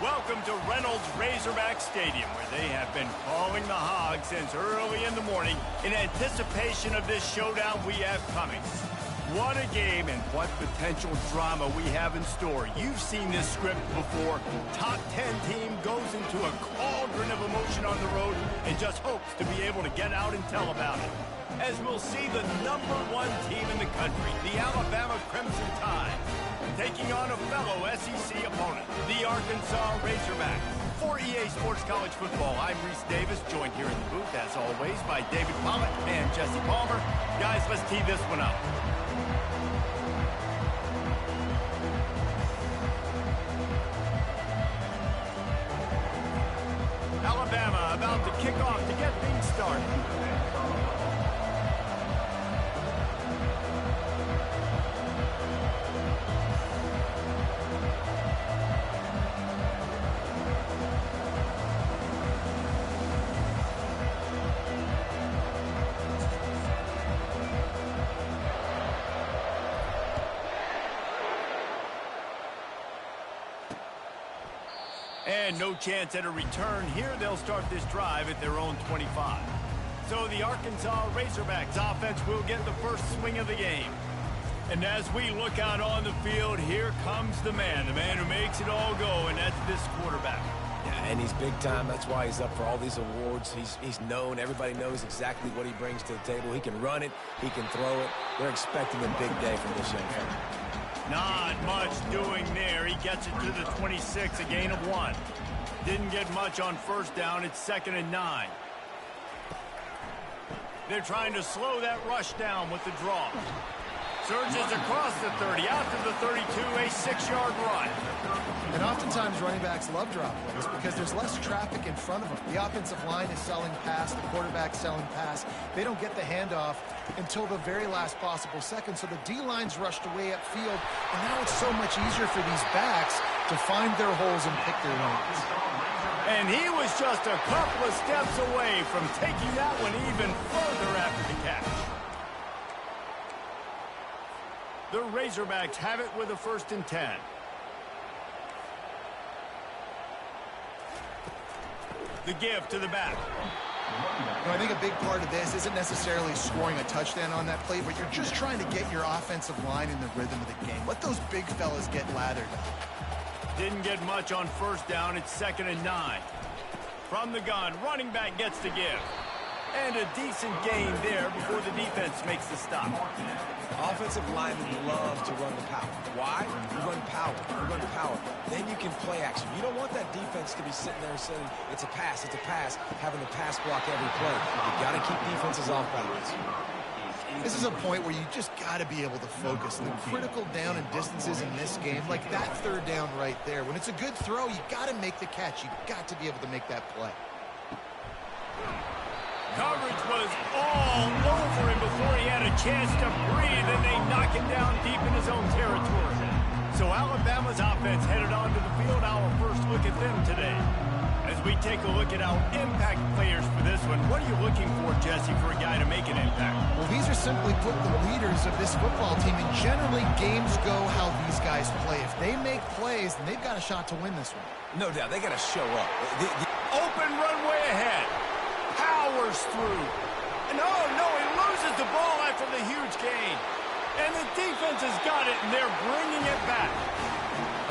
Welcome to Reynolds Razorback Stadium, where they have been calling the Hogs since early in the morning in anticipation of this showdown we have coming. What a game and what potential drama we have in store. You've seen this script before. Top 10 team goes into a cauldron of emotion on the road and just hopes to be able to get out and tell about it. As we'll see the #1 team in the country, the Alabama Crimson Tide, taking on a fellow SEC opponent, the Arkansas Razorbacks. For EA Sports College Football, I'm Reese Davis, joined here in the booth, as always, by David Pollock and Jesse Palmer. Guys, let's tee this one up. Alabama about to kick off to get things started. And no chance at a return here. They'll start this drive at their own 25. So the Arkansas Razorbacks offense will get the first swing of the game. And as we look out on the field, here comes the man who makes it all go, and that's this quarterback. Yeah, and he's big time. That's why he's up for all these awards. He's known. Everybody knows exactly what he brings to the table. He can run it. He can throw it. They're expecting a big day from this young fella. Not much doing there. He gets it to the 26, a gain of 1. Didn't get much on first down. It's 2nd and 9. They're trying to slow that rush down with the draw. Surges across the 30, out to the 32, a 6-yard run. And oftentimes running backs love drop plays because there's less traffic in front of them. The offensive line is selling pass, the quarterback's selling pass. They don't get the handoff until the very last possible second, so the D-line's rushed away upfield, and now it's so much easier for these backs to find their holes and pick their lanes. And he was just a couple of steps away from taking that one even further after the catch. The Razorbacks have it with a 1st and 10. The give to the back. I think a big part of this isn't necessarily scoring a touchdown on that play, but you're just trying to get your offensive line in the rhythm of the game. Let those big fellas get lathered. Didn't get much on first down. It's 2nd and 9. From the gun, running back gets the give. And a decent gain there before the defense makes the stop. Offensive linemen love to run the power. Why? You run power. You run power. Then you can play action. You don't want that defense to be sitting there saying, it's a pass, having to pass block every play. You got to keep defenses off balance. This is a point where you just got to be able to focus. The critical down and distances in this game, like that 3rd down right there. When it's a good throw, you got to make the catch. You got to be able to make that play. Coverage was all over him before he had a chance to breathe, and they knock him down deep in his own territory. So Alabama's offense headed onto the field. Our first look at them today. As we take a look at our impact players for this one, what are you looking for, Jesse, for a guy to make an impact? Well, these are simply put the leaders of this football team, and generally games go how these guys play. If they make plays, then they've got a shot to win this one. No doubt. They got to show up. Open runway ahead. Powers through. And oh, no, he loses the ball after the huge gain. And the defense has got it, and they're bringing it back.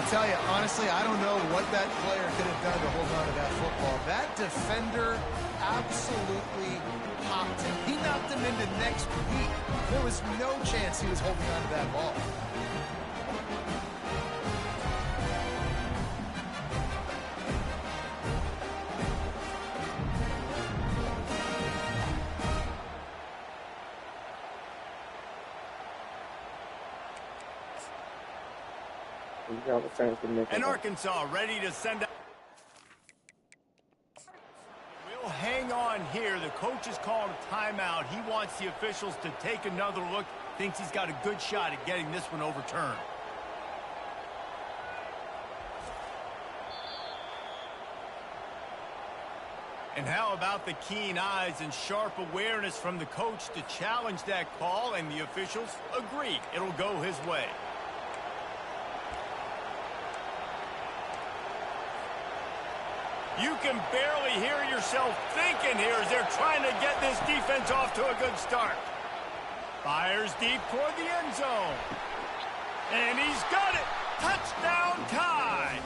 I'll tell you, honestly, I don't know what that player could have done to hold on to that football. That defender absolutely popped him. He knocked him into next week. There was no chance he was holding on to that ball. And Arkansas ready to send out. We'll hang on here. The coach has called a timeout. He wants the officials to take another look. Thinks he's got a good shot at getting this one overturned. And how about the keen eyes and sharp awareness from the coach to challenge that call, and the officials agree it'll go his way. You can barely hear yourself thinking here as they're trying to get this defense off to a good start. Fires deep toward the end zone. And he's got it. Touchdown tie.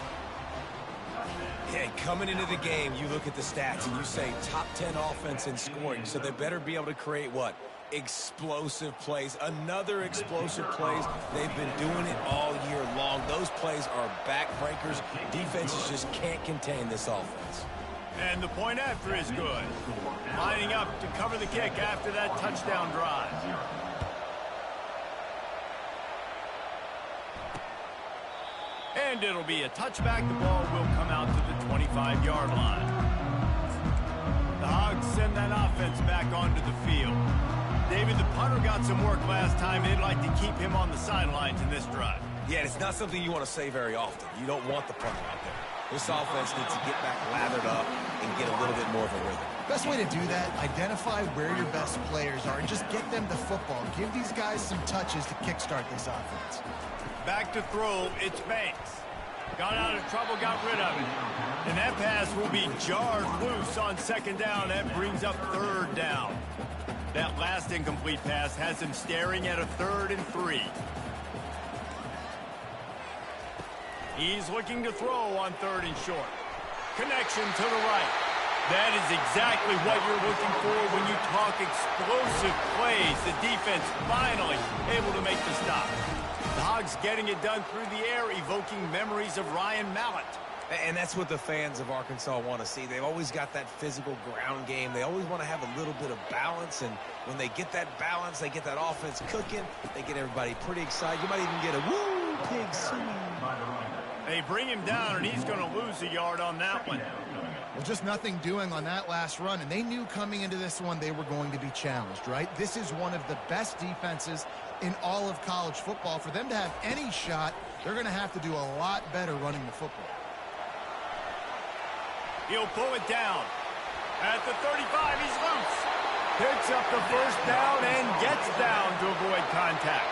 Yeah, coming into the game, you look at the stats and you say top 10 offense in scoring, so they better be able to create what? Explosive plays. Another explosive plays. They've been doing it all year long. Those plays are backbreakers. Defenses just can't contain this offense. And the point after is good. Lining up to cover the kick after that touchdown drive. And it'll be a touchback. The ball will come out to the 25-yard line. The Hogs send that offense back onto the field. David, the punter got some work last time. They'd like to keep him on the sidelines in this drive. Yeah, it's not something you want to say very often. You don't want the punter out there. This offense needs to get back lathered up and get a little bit more of a rhythm. Best way to do that, identify where your best players are and just get them the football. Give these guys some touches to kickstart this offense. Back to throw, it's Banks. Got out of trouble, got rid of it. And that pass will be jarred loose on second down. That brings up third down. That last incomplete pass has him staring at a 3rd and 3. He's looking to throw on 3rd and short. Connection to the right. That is exactly what you're looking for when you talk explosive plays. The defense finally able to make the stop. The Hogs getting it done through the air, evoking memories of Ryan Mallett. And that's what the fans of Arkansas want to see. They've always got that physical ground game. They always want to have a little bit of balance. And when they get that balance, they get that offense cooking, they get everybody pretty excited. You might even get a woo, pig swing. They bring him down, and he's going to lose a yard on that one. Well, just nothing doing on that last run, and they knew coming into this one they were going to be challenged, right? This is one of the best defenses in all of college football. For them to have any shot, they're going to have to do a lot better running the football. He'll pull it down. At the 35, he's loose. Picks up the first down and gets down to avoid contact.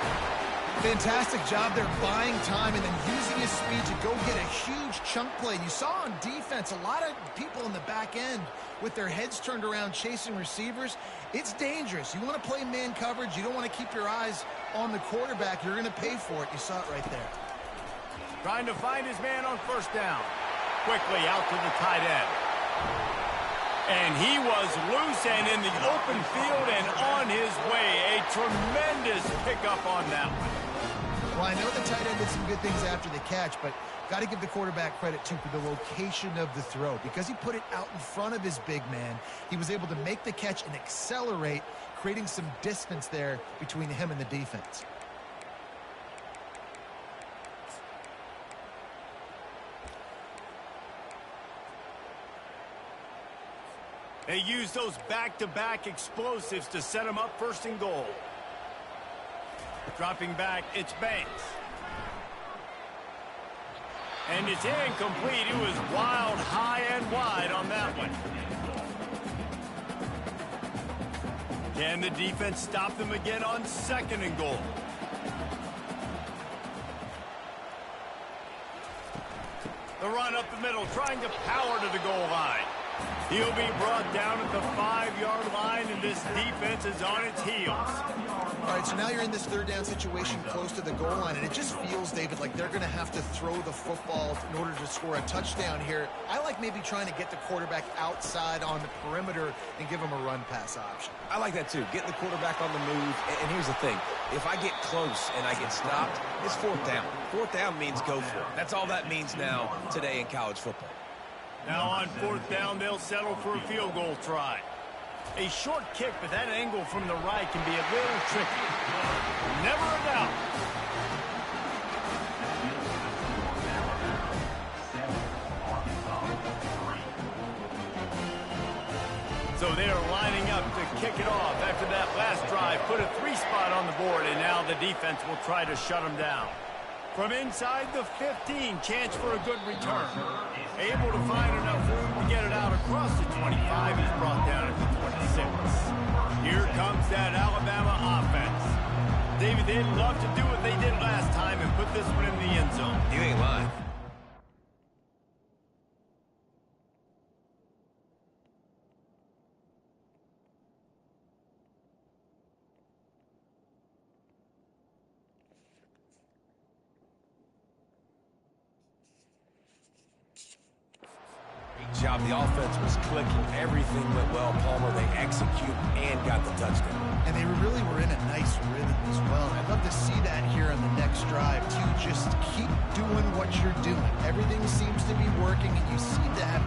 Fantastic job there buying time and then using his speed to go get a huge chunk play. You saw on defense a lot of people in the back end with their heads turned around chasing receivers. It's dangerous. You want to play man coverage. You don't want to keep your eyes on the quarterback. You're going to pay for it. You saw it right there. Trying to find his man on first down. Quickly out to the tight end. And he was loose and in the open field and on his way. A tremendous pickup on that one. Well, I know the tight end did some good things after the catch, but got to give the quarterback credit, too, for the location of the throw. Because he put it out in front of his big man, he was able to make the catch and accelerate, creating some distance there between him and the defense. They use those back-to-back explosives to set him up 1st and goal. Dropping back, it's Banks. And it's incomplete. It was wild, high and wide on that one. Can the defense stop them again on 2nd and goal? The run up the middle, trying to power to the goal line. He'll be brought down at the 5-yard line, and this defense is on its heels. All right, so now you're in this 3rd down situation close to the goal line, and it just feels, David, like they're going to have to throw the football in order to score a touchdown here. I like maybe trying to get the quarterback outside on the perimeter and give him a run-pass option. I like that, too. Getting the quarterback on the move. And here's the thing. If I get close and I get stopped, it's 4th down. 4th down means go for it. That's all that means now today in college football. Now on 4th down, they'll settle for a field goal try. A short kick, but that angle from the right can be a little tricky. Never a doubt. So they are lining up to kick it off after that last drive. Put a 3-spot on the board, and now the defense will try to shut them down. From inside the 15, chance for a good return. Able to find enough room to get it out across the 25. He's brought down at the 26. Here comes that Alabama offense. David, they'd love to do what they did last time and put this one in the end zone. You ain't lying. job. The offense was clicking. Everything went well. Palmer, they executed and got the touchdown. And they really were in a nice rhythm as well. I'd love to see that here on the next drive, too. Just keep doing what you're doing. Everything seems to be working, and you seem to have...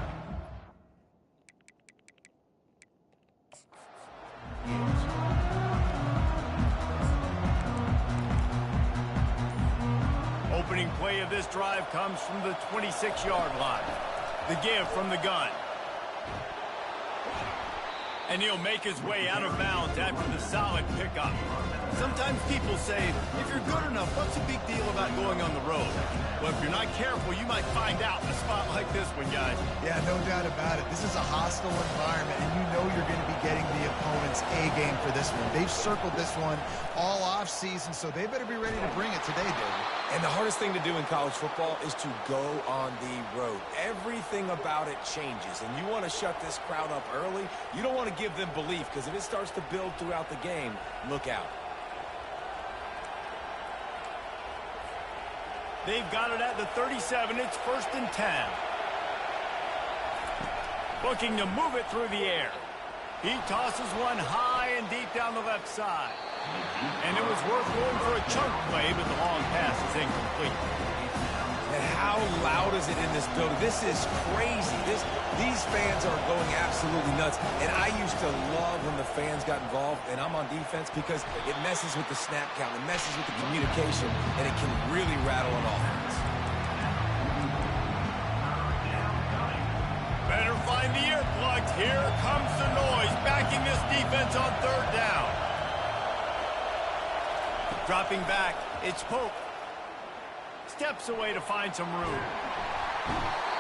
Opening play of this drive comes from the 26-yard line. The give from the gun. And he'll make his way out of bounds after the solid pickup. Sometimes people say, if you're good enough, what's the big deal about going on the road? Well, if you're not careful, you might find out in a spot like this one, guys. Yeah, no doubt about it. This is a hostile environment, and you know you're going to be getting the opponent's A-game for this one. They've circled this one all off-season, so they better be ready to bring it today, David. And the hardest thing to do in college football is to go on the road. Everything about it changes, and you want to shut this crowd up early. You don't want to give them belief, because if it starts to build throughout the game, look out. They've got it at the 37. It's 1st and 10. Looking to move it through the air. He tosses one high and deep down the left side. And it was worth going for a chunk play, but the long pass is incomplete. And how loud is it in this building? This is crazy. These fans are going absolutely nuts. And I used to love when the fans got involved, and I'm on defense, because it messes with the snap count, it messes with the communication, and it can really rattle an offense. Better find the earplugs. Here comes the noise, backing this defense on 3rd down. Dropping back, it's Pope. Steps away to find some room.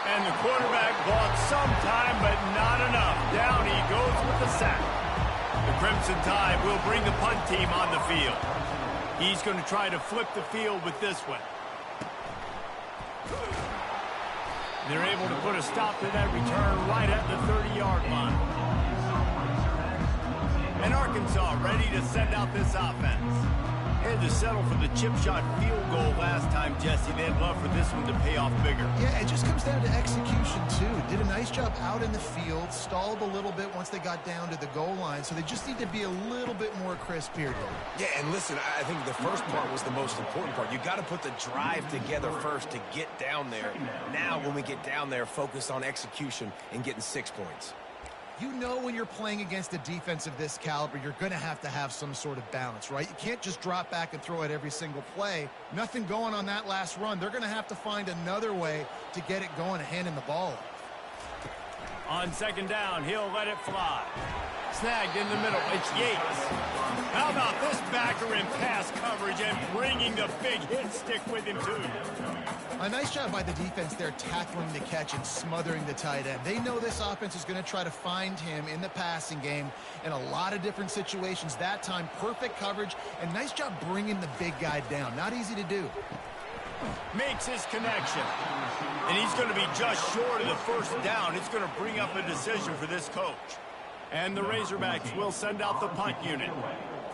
And the quarterback bought some time, but not enough. Down he goes with the sack. The Crimson Tide will bring the punt team on the field. He's going to try to flip the field with this one. They're able to put a stop to that return right at the 30-yard line. And Arkansas ready to send out this offense. Had to settle for the chip shot field goal last time, Jesse. They'd love for this one to pay off bigger. Yeah, it just comes down to execution, too. Did a nice job out in the field, stalled a little bit once they got down to the goal line, so they just need to be a little bit more crisp here, David. Yeah, and listen, I think the first part was the most important part. You got to put the drive together first to get down there. Now, when we get down there, focus on execution and getting 6 points. You know when you're playing against a defense of this caliber, you're going to have some sort of balance, right? You can't just drop back and throw it every single play. Nothing going on that last run. They're going to have to find another way to get it going and handing the ball off. On 2nd down, he'll let it fly. Snagged in the middle. It's Yates. How about this backer in pass coverage and bringing the big hit stick with him, too? A nice job by the defense there, tackling the catch and smothering the tight end. They know this offense is going to try to find him in the passing game in a lot of different situations. That time, perfect coverage, and nice job bringing the big guy down. Not easy to do. Makes his connection. And he's going to be just short of the 1st down. It's going to bring up a decision for this coach. And the Razorbacks will send out the punt unit.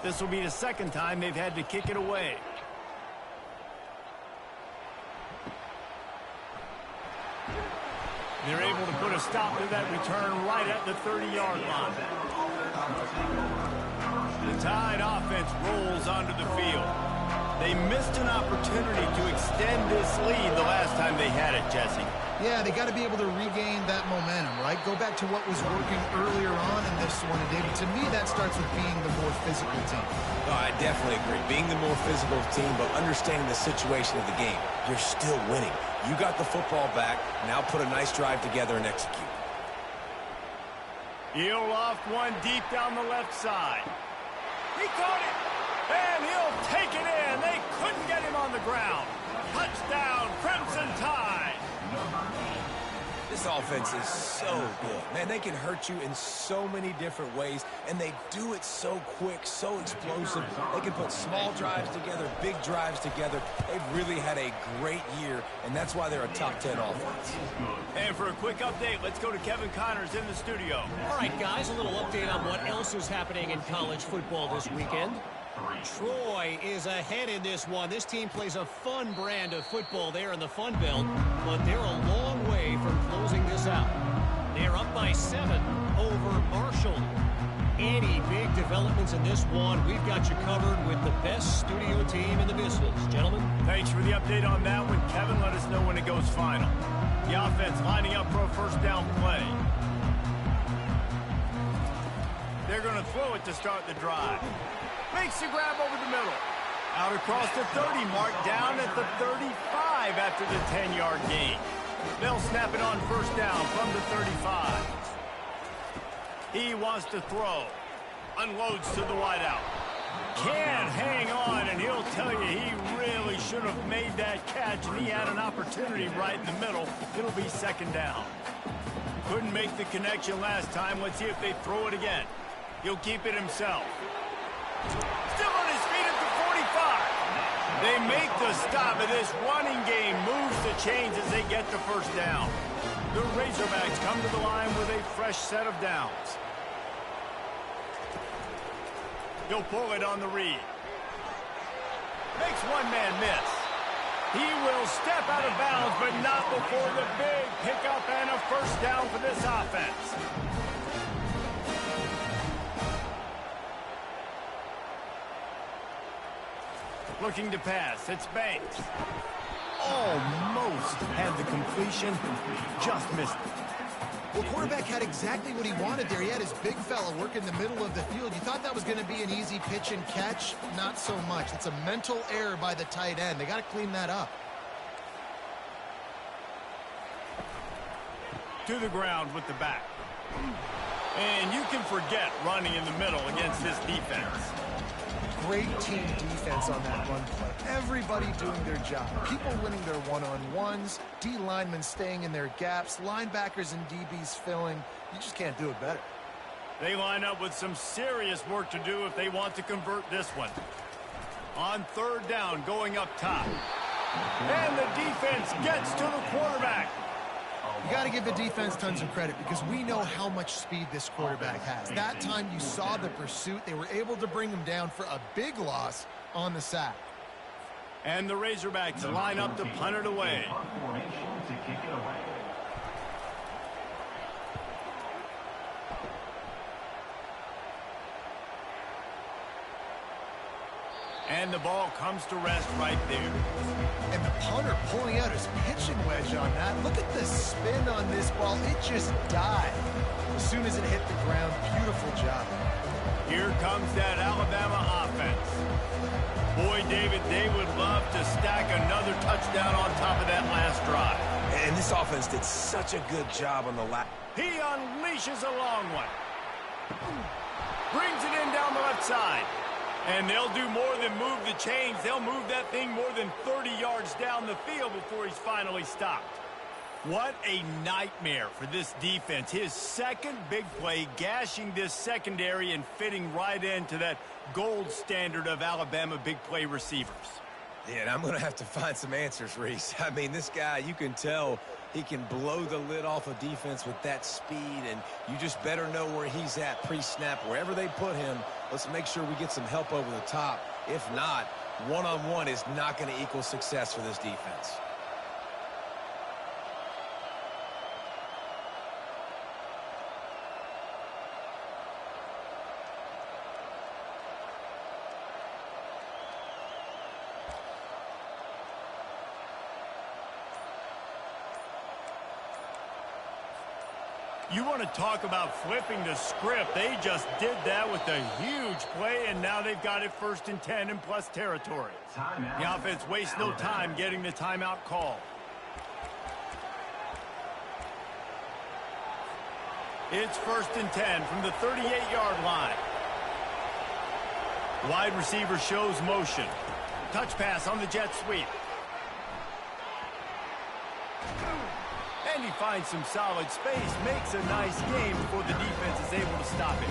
This will be the 2nd time they've had to kick it away. They're able to put a stop to that return right at the 30-yard line. The Tide offense rolls onto the field. They missed an opportunity to extend this lead the last time they had it, Jesse. Yeah, they got to be able to regain that momentum, right? Go back to what was working earlier on in this one. And David, to me, that starts with being the more physical team. No, I definitely agree. Being the more physical team, but understanding the situation of the game. You're still winning. You got the football back. Now put a nice drive together and execute. He'll loft one deep down the left side. He caught it, and he'll take it in. They couldn't get him on the ground. Touchdown, Crimson Tide. This offense is so good. Man, they can hurt you in so many different ways, and they do it so quick, so explosive. They can put small drives together, big drives together. They've really had a great year, and that's why they're a top 10 offense. And for a quick update, let's go to Kevin Connors in the studio. All right, guys, a little update on what else is happening in college football this weekend. Troy is ahead in this one. This team plays a fun brand of football there in the Fun Belt, but they're a long way from closing this out. They're they're up by 7 over Marshall. Any big developments in this one, we've got you covered with the best studio team in the business. Gentlemen. Thanks for the update on that one, Kevin. Let us know when it goes final. The offense lining up for a first down play. They're going to throw it to start the drive. Makes the grab over the middle. Out across the 30 mark, down at the 35 after the 10-yard gain. They'll snap it on first down from the 35. He wants to throw. Unloads to the wideout. Can't hang on, and he'll tell you he really should have made that catch, and he had an opportunity right in the middle. It'll be second down. Couldn't make the connection last time. Let's see if they throw it again. He'll keep it himself. Still on his feet at the 45. They make the stop, and this running game moves the chains as they get the first down. The Razorbacks come to the line with a fresh set of downs. He'll pull it on the read. Makes one man miss. He will step out of bounds, but not before the big pickup and a first down for this offense. Looking to pass. It's Banks. Almost had the completion. Just missed it. Well, quarterback had exactly what he wanted there. He had his big fella work in the middle of the field. You thought that was going to be an easy pitch and catch. Not so much. It's a mental error by the tight end. They got to clean that up. To the ground with the back. And you can forget running in the middle against this defense. Great team defense on that run play. Everybody doing their job. People winning their one-on-ones, D linemen staying in their gaps, linebackers and DBs filling. You just can't do it better. They line up with some serious work to do if they want to convert this one. On third down, going up top. And the defense gets to the quarterback. You got to give the defense tons of credit because we know how much speed this quarterback has. That time you saw the pursuit. They were able to bring him down for a big loss on the sack. And the Razorbacks line up to punt it away. And the ball comes to rest right there. And the punter pulling out his pitching wedge on that. Look at the spin on this ball. It just died as soon as it hit the ground. Beautiful job. Here comes that Alabama offense. Boy, David, they would love to stack another touchdown on top of that last drive. And this offense did such a good job on the last. He unleashes a long one. Brings it in down the left side. And they'll do more than move the chains. They'll move that thing more than 30 yards down the field before he's finally stopped. What a nightmare for this defense. His second big play, gashing this secondary and fitting right into that gold standard of Alabama big play receivers. Yeah, and I'm going to have to find some answers, Reese. I mean, this guy, you can tell he can blow the lid off of defense with that speed, and you just better know where he's at pre-snap. Wherever they put him, let's make sure we get some help over the top. If not, one-on-one is not going to equal success for this defense. You want to talk about flipping the script. They just did that with a huge play, and now they've got it 1st and 10 in plus territory. The offense wastes no time getting the timeout call. It's 1st and 10 from the 38-yard line. Wide receiver shows motion. Touch pass on the jet sweep. And he finds some solid space, makes a nice game before the defense is able to stop it.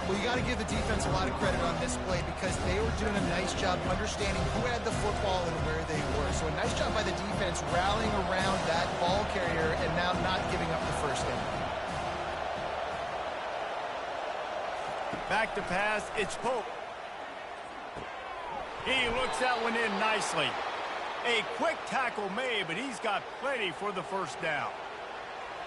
Well, you got to give the defense a lot of credit on this play because they were doing a nice job understanding who had the football and where they were. So a nice job by the defense rallying around that ball carrier and now not giving up the first down. Back to pass, it's Pope. He looks that one in nicely. A quick tackle made, but he's got plenty for the first down.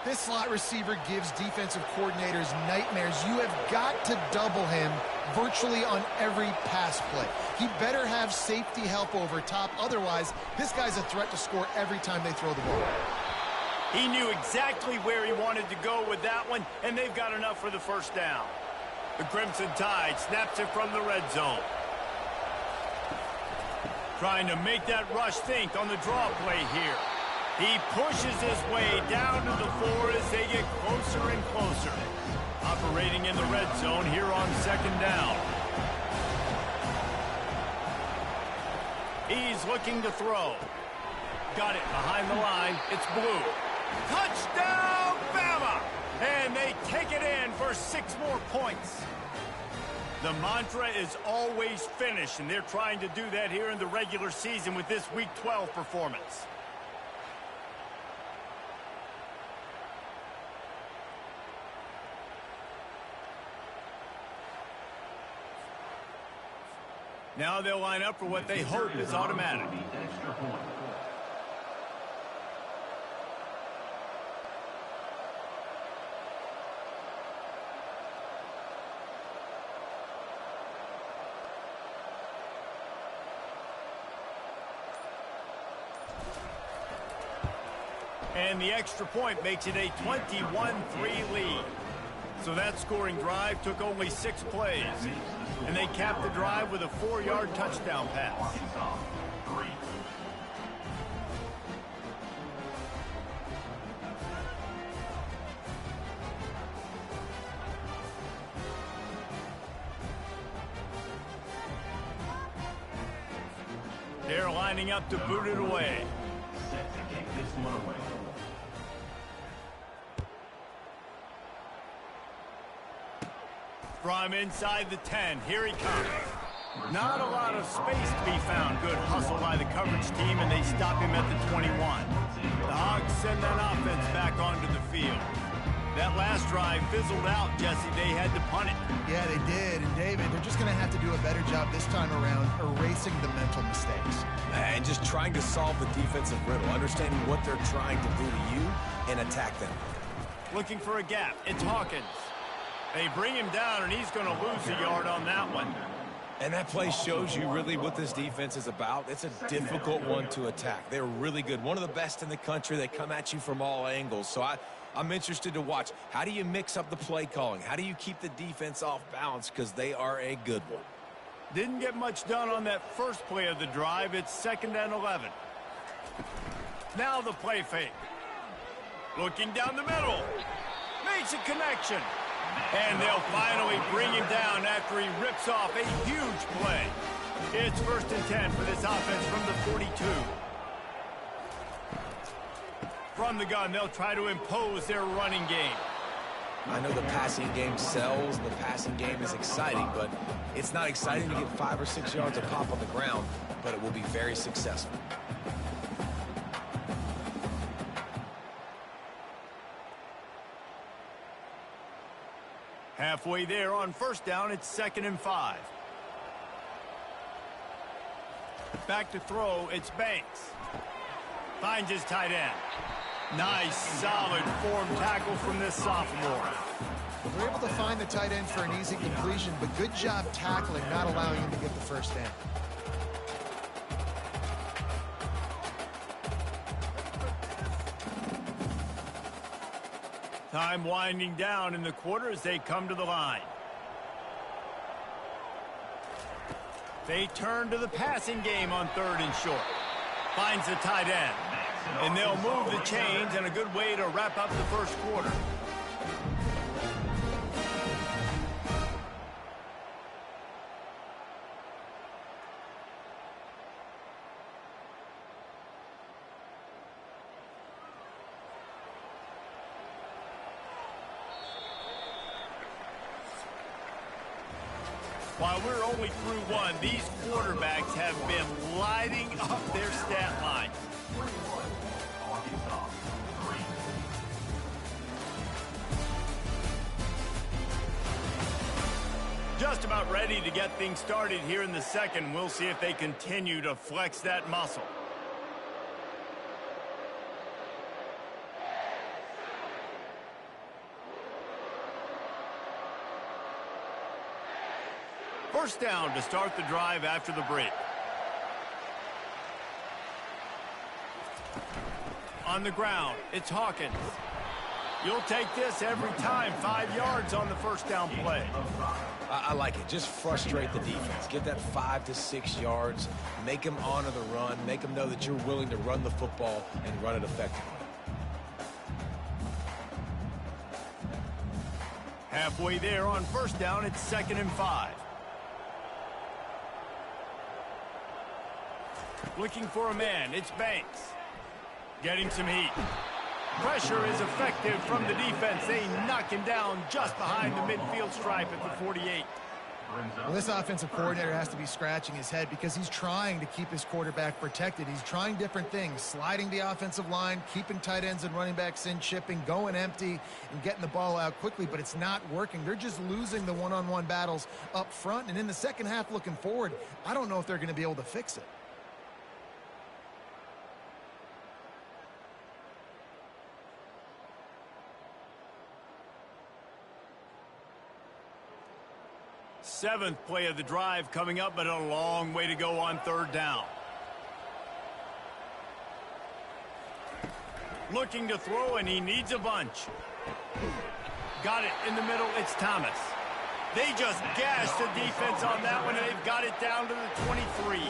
This slot receiver gives defensive coordinators nightmares. You have got to double him virtually on every pass play. He better have safety help over top. Otherwise, this guy's a threat to score every time they throw the ball. He knew exactly where he wanted to go with that one, and they've got enough for the first down. The Crimson Tide snaps it from the red zone. Trying to make that rush think on the draw play here. He pushes his way down to the floor as they get closer and closer. Operating in the red zone here on second down. He's looking to throw. Got it behind the line. It's Blue. Touchdown, Bama! And they take it in for 6 more points. The mantra is always finish, and they're trying to do that here in the regular season with this Week 12 performance. Now they'll line up for what they hope is automatic. And the extra point makes it a 21-3 lead. So that scoring drive took only 6 plays. And they capped the drive with a 4-yard touchdown pass. They're lining up to boot it away. Set to kick this one away. From inside the 10, here he comes. Not a lot of space to be found. Good hustle by the coverage team, and they stop him at the 21. The Hogs send that offense back onto the field. That last drive fizzled out, Jesse. They had to punt it. Yeah, they did. And, David, they're just going to have to do a better job this time around erasing the mental mistakes. And just trying to solve the defensive riddle, understanding what they're trying to do to you and attack them. Looking for a gap. It's Hawkins. They bring him down, and he's going to lose a yard on that one. And that play shows you really what this defense is about. It's a difficult one to attack. They're really good. One of the best in the country. They come at you from all angles. So I'm interested to watch. How do you mix up the play calling? How do you keep the defense off balance? Because they are a good one. Didn't get much done on that first play of the drive. It's 2nd and 11. Now the play fake. Looking down the middle. Makes a connection. And they'll finally bring him down after he rips off a huge play. It's 1st and 10 for this offense from the 42. From the gun, they'll try to impose their running game. I know the passing game sells, and the passing game is exciting, but it's not exciting to get 5 or 6 yards of pop on the ground, but it will be very successful. Halfway there on 1st down, it's 2nd and 5. Back to throw, it's Banks. Finds his tight end. Nice, solid form tackle from this sophomore. They're able to find the tight end for an easy completion, but good job tackling, not allowing him to get the first down. Time winding down in the quarter as they come to the line. They turn to the passing game on 3rd and short. Finds the tight end. And they'll move the chains, and a good way to wrap up the first quarter. While we're only through one, these quarterbacks have been lighting up their stat line. Just about ready to get things started here in the second. We'll see if they continue to flex that muscle. First down to start the drive after the break. On the ground, it's Hawkins. You'll take this every time. 5 yards on the first down play. I like it. Just frustrate the defense. Get that 5 to 6 yards. Make them honor the run. Make them know that you're willing to run the football and run it effectively. Halfway there on first down, it's 2nd and 5. Looking for a man, it's Banks. Getting some heat. Pressure is effective from the defense. They knock him down just behind the midfield stripe at the 48. Well, this offensive coordinator has to be scratching his head because he's trying to keep his quarterback protected. He's trying different things, sliding the offensive line, keeping tight ends and running backs in, chipping, going empty, and getting the ball out quickly, but it's not working. They're just losing the one-on-one battles up front, and in the second half looking forward, I don't know if they're going to be able to fix it. Seventh play of the drive coming up, but a long way to go on third down. Looking to throw, and he needs a bunch. Got it in the middle. It's Thomas. They just gashed the defense on that one, and they've got it down to the 23.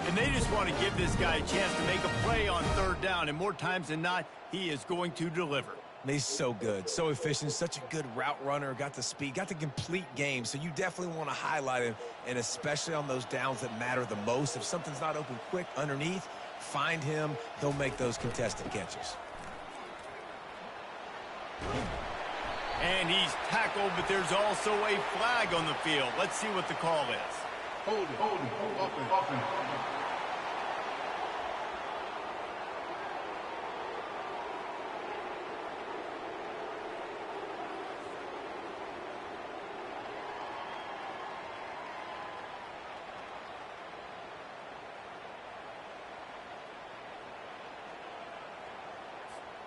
And they just want to give this guy a chance to make a play on third down, and more times than not, he is going to deliver. He's so good, so efficient, such a good route runner, got the speed, got the complete game, so you definitely want to highlight him, and especially on those downs that matter the most. If something's not open quick underneath, find him. He'll make those contested catches. And he's tackled, but there's also a flag on the field. Let's see what the call is. Hold offense.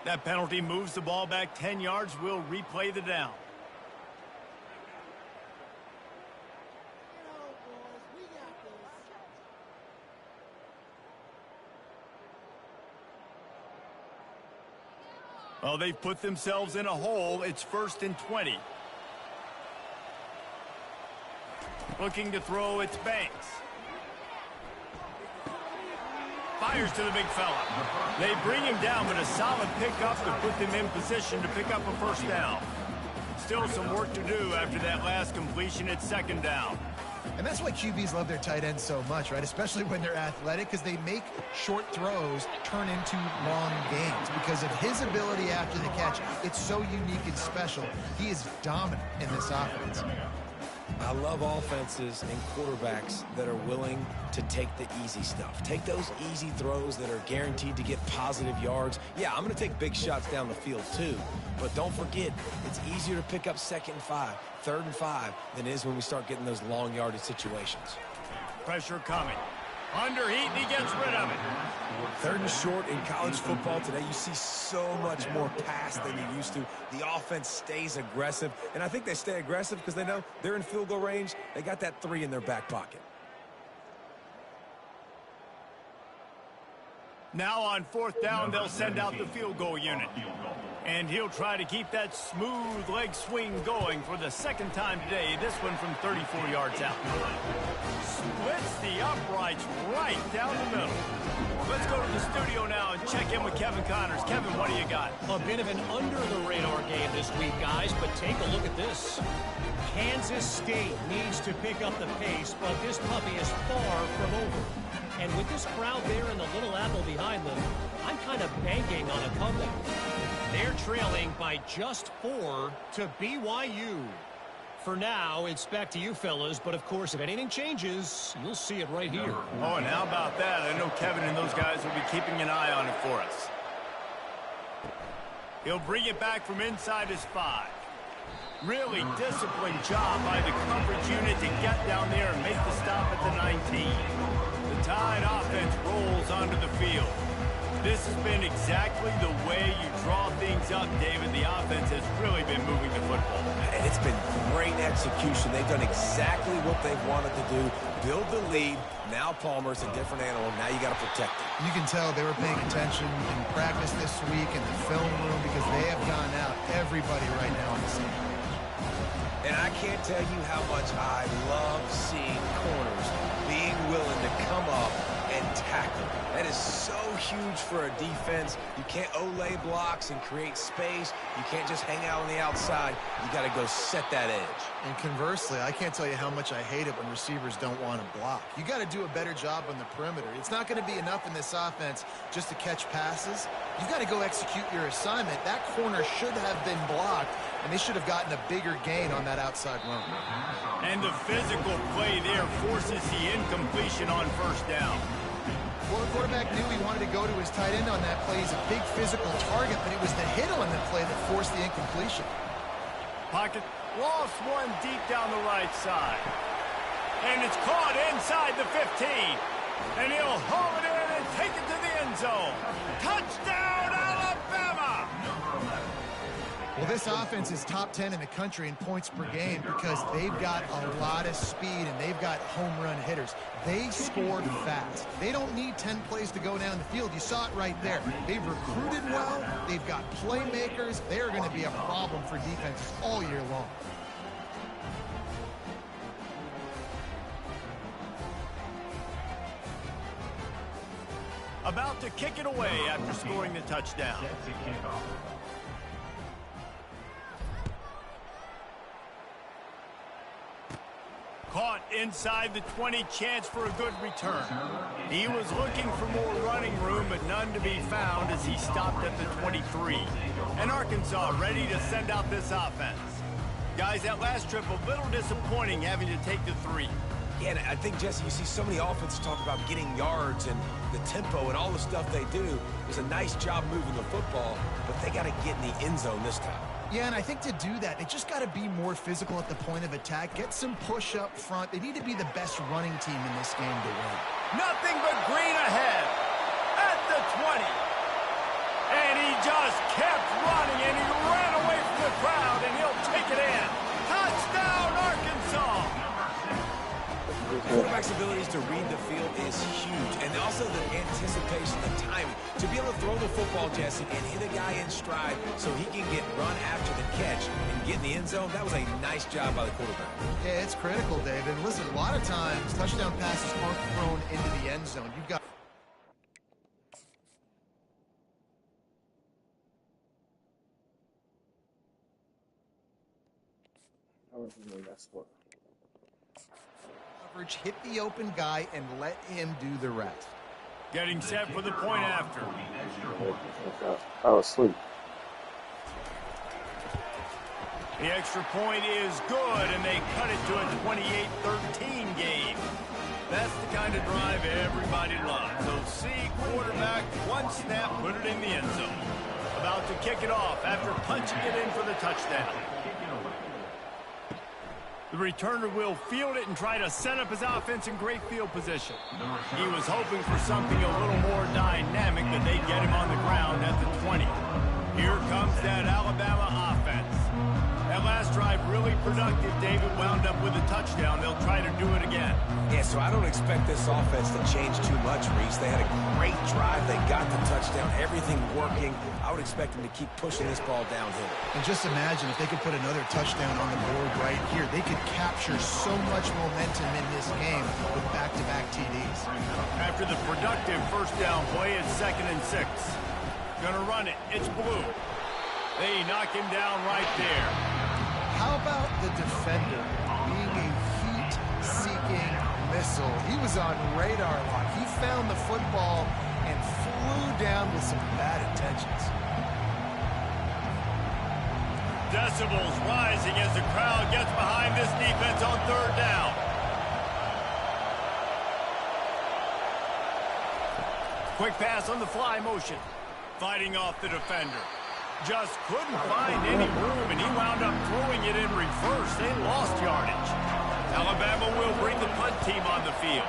That penalty moves the ball back 10 yards. We'll replay the down. Well, they've put themselves in a hole. It's 1st and 20. Looking to throw, it's Banks. Fires to the big fella. They bring him down, but a solid pickup to put them in position to pick up a first down. Still some work to do after that last completion. It's 2nd down. And that's why QBs love their tight ends so much, right? Especially when they're athletic, because they make short throws turn into long gains. Because of his ability after the catch, it's so unique and special. He is dominant in this offense. I love offenses and quarterbacks that are willing to take the easy stuff. Take those easy throws that are guaranteed to get positive yards. Yeah, I'm going to take big shots down the field too, but don't forget, it's easier to pick up 2nd and 5, 3rd and 5 than it is when we start getting those long yardage situations. Pressure coming. Under heat, and he gets rid of it. 3rd and short in college football today, you see so much more pass than you used to. The offense stays aggressive, and I think they stay aggressive because they know they're in field goal range. They got that 3 in their back pocket. Now on 4th down, they'll send out the field goal unit. And he'll try to keep that smooth leg swing going for the 2nd time today. This one from 34 yards out. Splits the uprights right down the middle. Let's go to the studio now and check in with Kevin Connors. Kevin, what do you got? A bit of an under-the-radar game this week, guys, but take a look at this. Kansas State needs to pick up the pace, but this puppy is far from over. And with this crowd there and the Little Apple behind them, I'm kind of banking on a comeback. They're trailing by just 4 to BYU. For now, it's back to you fellas, but of course, if anything changes, you'll see it right here. Oh, and how about that? I know Kevin and those guys will be keeping an eye on it for us. He'll bring it back from inside his 5. Really disciplined job by the coverage unit to get down there and make the stop at the 19. The Tide offense rolls onto the field. This has been exactly the way you draw things up, David. The offense has really been moving the football. And it's been great execution. They've done exactly what they've wanted to do. Build the lead. Now Palmer's a different animal. Now you got to protect it. You can tell they were paying attention in practice this week in the film room because they have gone out everybody right now on the scene. And I can't tell you how much I love seeing corners being willing to come up and tackle. That is so huge for a defense. You can't olay blocks and create space. You can't just hang out on the outside. You got to go set that edge. And conversely, I can't tell you how much I hate it when receivers don't want to block. You got to do a better job on the perimeter. It's not going to be enough in this offense just to catch passes. You got to go execute your assignment. That corner should have been blocked, and they should have gotten a bigger gain on that outside run. And the physical play there forces the incompletion on first down. Well, the quarterback knew he wanted to go to his tight end on that play. He's a big physical target, but it was the hit on the play that forced the incompletion. Pocket lost one deep down the right side. And it's caught inside the 15. And he'll haul it in and take it to the end zone. Touchdown, Alabama! Well, this offense is top 10 in the country in points per game because they've got a lot of speed and they've got home run hitters. They scored fast. They don't need 10 plays to go down the field. You saw it right there. They've recruited well. They've got playmakers. They're going to be a problem for defenses all year long. About to kick it away after scoring the touchdown. Caught inside the 20, chance for a good return. He was looking for more running room, but none to be found as he stopped at the 23. And Arkansas ready to send out this offense. Guys, that last trip a little disappointing having to take the 3. Yeah, and I think, Jesse, you see so many offenses talk about getting yards and the tempo and all the stuff they do. It was a nice job moving the football, but they got to get in the end zone this time. Yeah, and I think to do that, they just got to be more physical at the point of attack, get some push up front. They need to be the best running team in this game to win. Nothing but green ahead at the 20. And he just kept running, and he ran away from the crowd, and he'll take it in. Touchdown, Arkansas! Quarterback's abilities to read the field is huge, and also the anticipation, the timing. To be able to throw the football, Jesse, and hit a guy in stride so he can get run after the catch and get in the end zone, that was a nice job by the quarterback. Yeah, it's critical, David. Listen, a lot of times, touchdown passes aren't thrown into the end zone. You've got coverage, hit the open guy, and let him do the rest. Getting set for the point after. I was asleep. The extra point is good, and they cut it to a 28-13 game. That's the kind of drive everybody loves. So see quarterback, one snap, put it in the end zone. About to kick it off after punching it in for the touchdown. The returner will field it and try to set up his offense in great field position. He was hoping for something a little more dynamic, but they get him on the ground at the 20. Here comes that Alabama offense. That last drive really productive. David wound up with a touchdown. They'll try to do it again. Yeah, so I don't expect this offense to change too much, Reese. They had a great drive. They got the touchdown. Everything working. I would expect them to keep pushing this ball downhill. And just imagine if they could put another touchdown on the board right here. They could capture so much momentum in this game with back-to-back TDs. After the productive first down play, it's 2nd and 6. Gonna run it. It's Blue. They knock him down right there. How about the defender being a heat-seeking missile? He was on radar lock. He found the football and flew down with some bad intentions. Decibels rising as the crowd gets behind this defense on 3rd down. Quick pass on the fly motion. Fighting off the defender. Just couldn't find any room, and he wound up throwing it in reverse. They lost yardage. Alabama will bring the punt team on the field.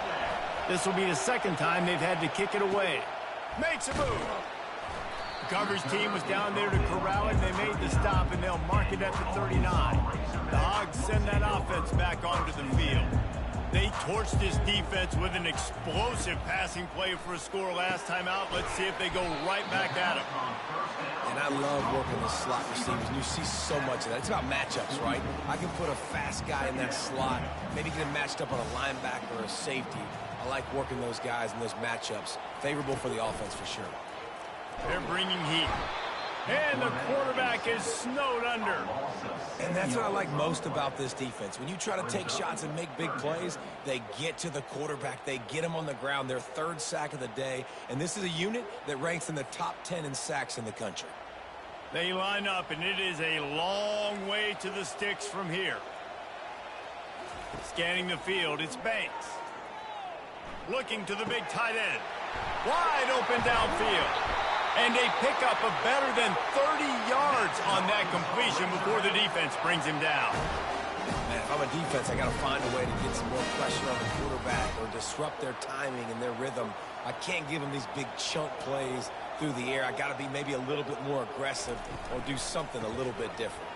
This will be the 2nd time they've had to kick it away. Makes a move. The coverage team was down there to corral him. They made the stop, and they'll mark it at the 39. The Hogs send that offense back onto the field. They torched this defense with an explosive passing play for a score last time out. Let's see if they go right back at him. And I love working the slot receivers, and you see so much of that. It's about matchups, right? I can put a fast guy in that slot, maybe get him matched up on a linebacker or a safety. I like working those guys in those matchups. Favorable for the offense for sure. They're bringing heat. And the quarterback is snowed under. And that's what I like most about this defense. When you try to take shots and make big plays, they get to the quarterback. They get him on the ground. Their third sack of the day. And this is a unit that ranks in the top 10 in sacks in the country. They line up, and it is a long way to the sticks from here. Scanning the field, it's Banks. Looking to the big tight end. Wide open downfield. And they pick up a better than 30 yards on that completion before the defense brings him down. Man, if I'm a defense, I got to find a way to get some more pressure on the quarterback or disrupt their timing and their rhythm. I can't give them these big chunk plays through the air. I got to be maybe a little bit more aggressive or do something a little bit different.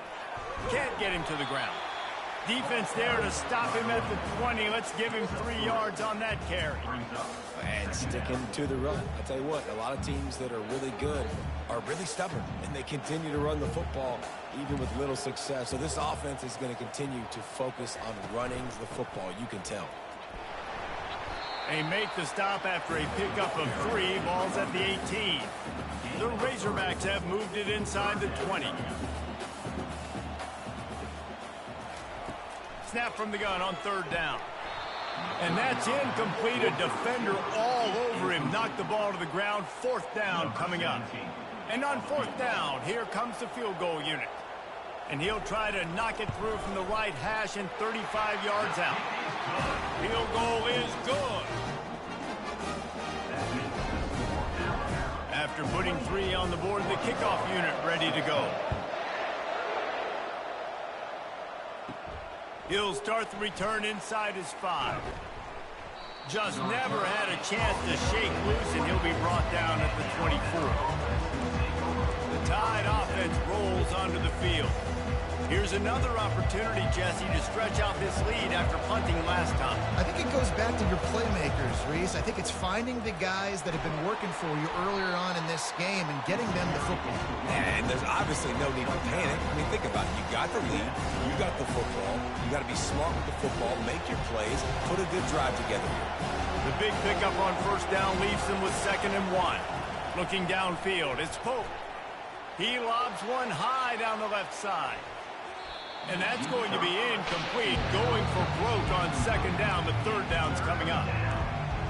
Can't get him to the ground. Defense there to stop him at the 20. Let's give him 3 yards on that carry. And sticking to the run. I tell you what, a lot of teams that are really good are really stubborn, and they continue to run the football even with little success. So this offense is going to continue to focus on running the football. You can tell. They make the stop after a pickup of 3. Ball's at the 18. The Razorbacks have moved it inside the 20. Snap from the gun on third down. And that's incomplete. A defender all over him. Knocked the ball to the ground. Fourth down coming up. And on fourth down, here comes the field goal unit. And he'll try to knock it through from the right hash and 35 yards out. Field goal is good. After putting 3 on the board, the kickoff unit ready to go. He'll start the return inside his 5. Just never had a chance to shake loose, and he'll be brought down at the 24. The Tide offense rolls onto the field. Here's another opportunity, Jesse, to stretch out this lead after punting last time. I think it goes back to your playmakers, Reese. I think it's finding the guys that have been working for you earlier on in this game and getting them the football. And there's obviously no need to panic. I mean, think about it. You got the lead. You got the football. You got to be smart with the football. Make your plays. Put a good drive together here. The big pickup on first down leaves them with 2nd and 1. Looking downfield, it's Pope. He lobs one high down the left side. And that's going to be incomplete. Going for broke on 2nd down. The 3rd down's coming up.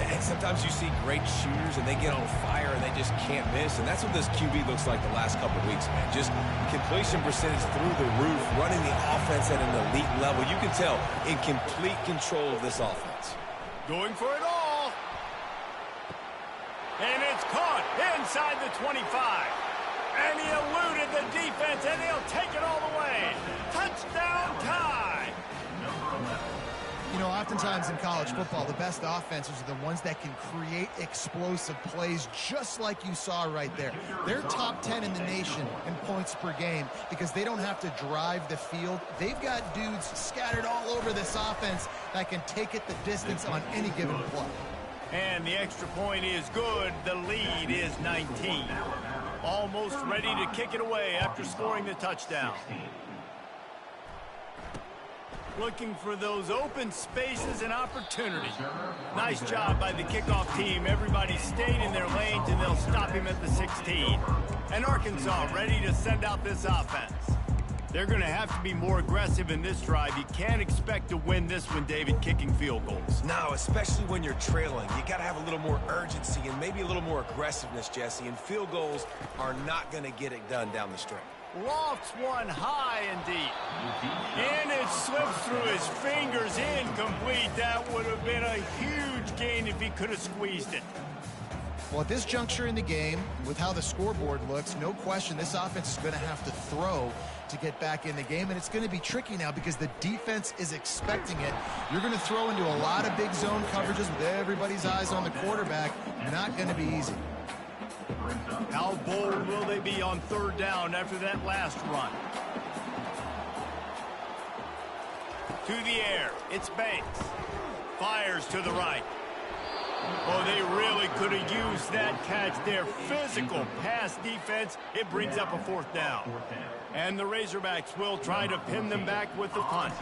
And sometimes you see great shooters and they get on fire and they just can't miss. And that's what this QB looks like the last couple weeks, man. Just completion percentage through the roof, running the offense at an elite level. You can tell in complete control of this offense. Going for it all. And it's caught inside the 25. And he eluded the defense, and he'll take it all the way. Touchdown, Tide! You know, oftentimes in college football, the best offenses are the ones that can create explosive plays, just like you saw right there. They're top 10 in the nation in points per game because they don't have to drive the field. They've got dudes scattered all over this offense that can take it the distance on any given play. And the extra point is good. The lead is 19. Almost ready to kick it away after scoring the touchdown. Looking for those open spaces and opportunities. Nice job by the kickoff team. Everybody stayed in their lanes, and they'll stop him at the 16. And Arkansas ready to send out this offense. They're going to have to be more aggressive in this drive. You can't expect to win this one, David, kicking field goals. No, especially when you're trailing. You got to have a little more urgency and maybe a little more aggressiveness, Jesse. And field goals are not going to get it done down the stretch. Lofts one high and deep. And it slips through his fingers, incomplete. That would have been a huge gain if he could have squeezed it. Well, at this juncture in the game, with how the scoreboard looks, no question this offense is going to have to throw to get back in the game, and it's going to be tricky now because the defense is expecting it. You're going to throw into a lot of big zone coverages with everybody's eyes on the quarterback. Not going to be easy. How bold will they be on third down after that last run? To the air, it's Banks. Fires to the right. Oh, they really could have used that catch there. Physical pass defense. It brings up a fourth down. And the Razorbacks will try to pin them back with the punt.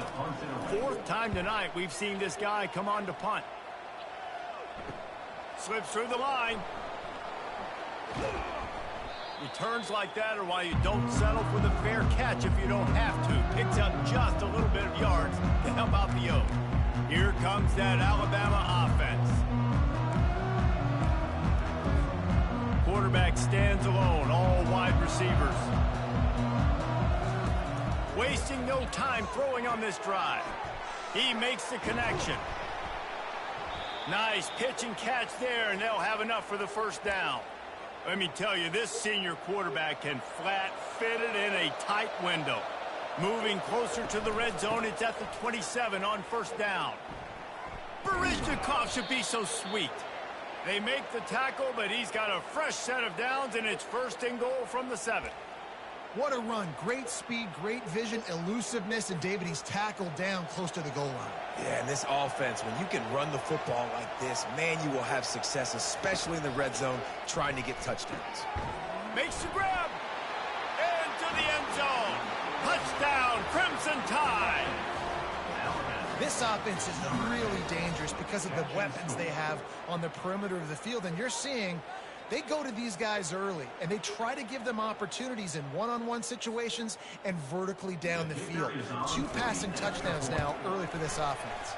Fourth time tonight we've seen this guy come on to punt. Slips through the line. Returns like that are why you don't settle for the fair catch if you don't have to. Picks up just a little bit of yards to help out the O. Here comes that Alabama offense. Quarterback stands alone, all wide receivers. Wasting no time throwing on this drive. He makes the connection. Nice pitch and catch there, and they'll have enough for the first down. Let me tell you, this senior quarterback can flat fit it in a tight window. Moving closer to the red zone, it's at the 27 on first down. Baryshnikov should be so sweet. They make the tackle, but he's got a fresh set of downs, and it's first and goal from the 7. What a run. Great speed, great vision, elusiveness, and David, he's tackled down close to the goal line. Yeah, and this offense, when you can run the football like this, man, you will have success, especially in the red zone, trying to get touchdowns. Makes the grab. Into the end zone. Touchdown, Crimson Tide. This offense is really dangerous because of the weapons they have on the perimeter of the field, and you're seeing they go to these guys early, and they try to give them opportunities in one-on-one situations and vertically down the field. 2 passing touchdowns now early for this offense.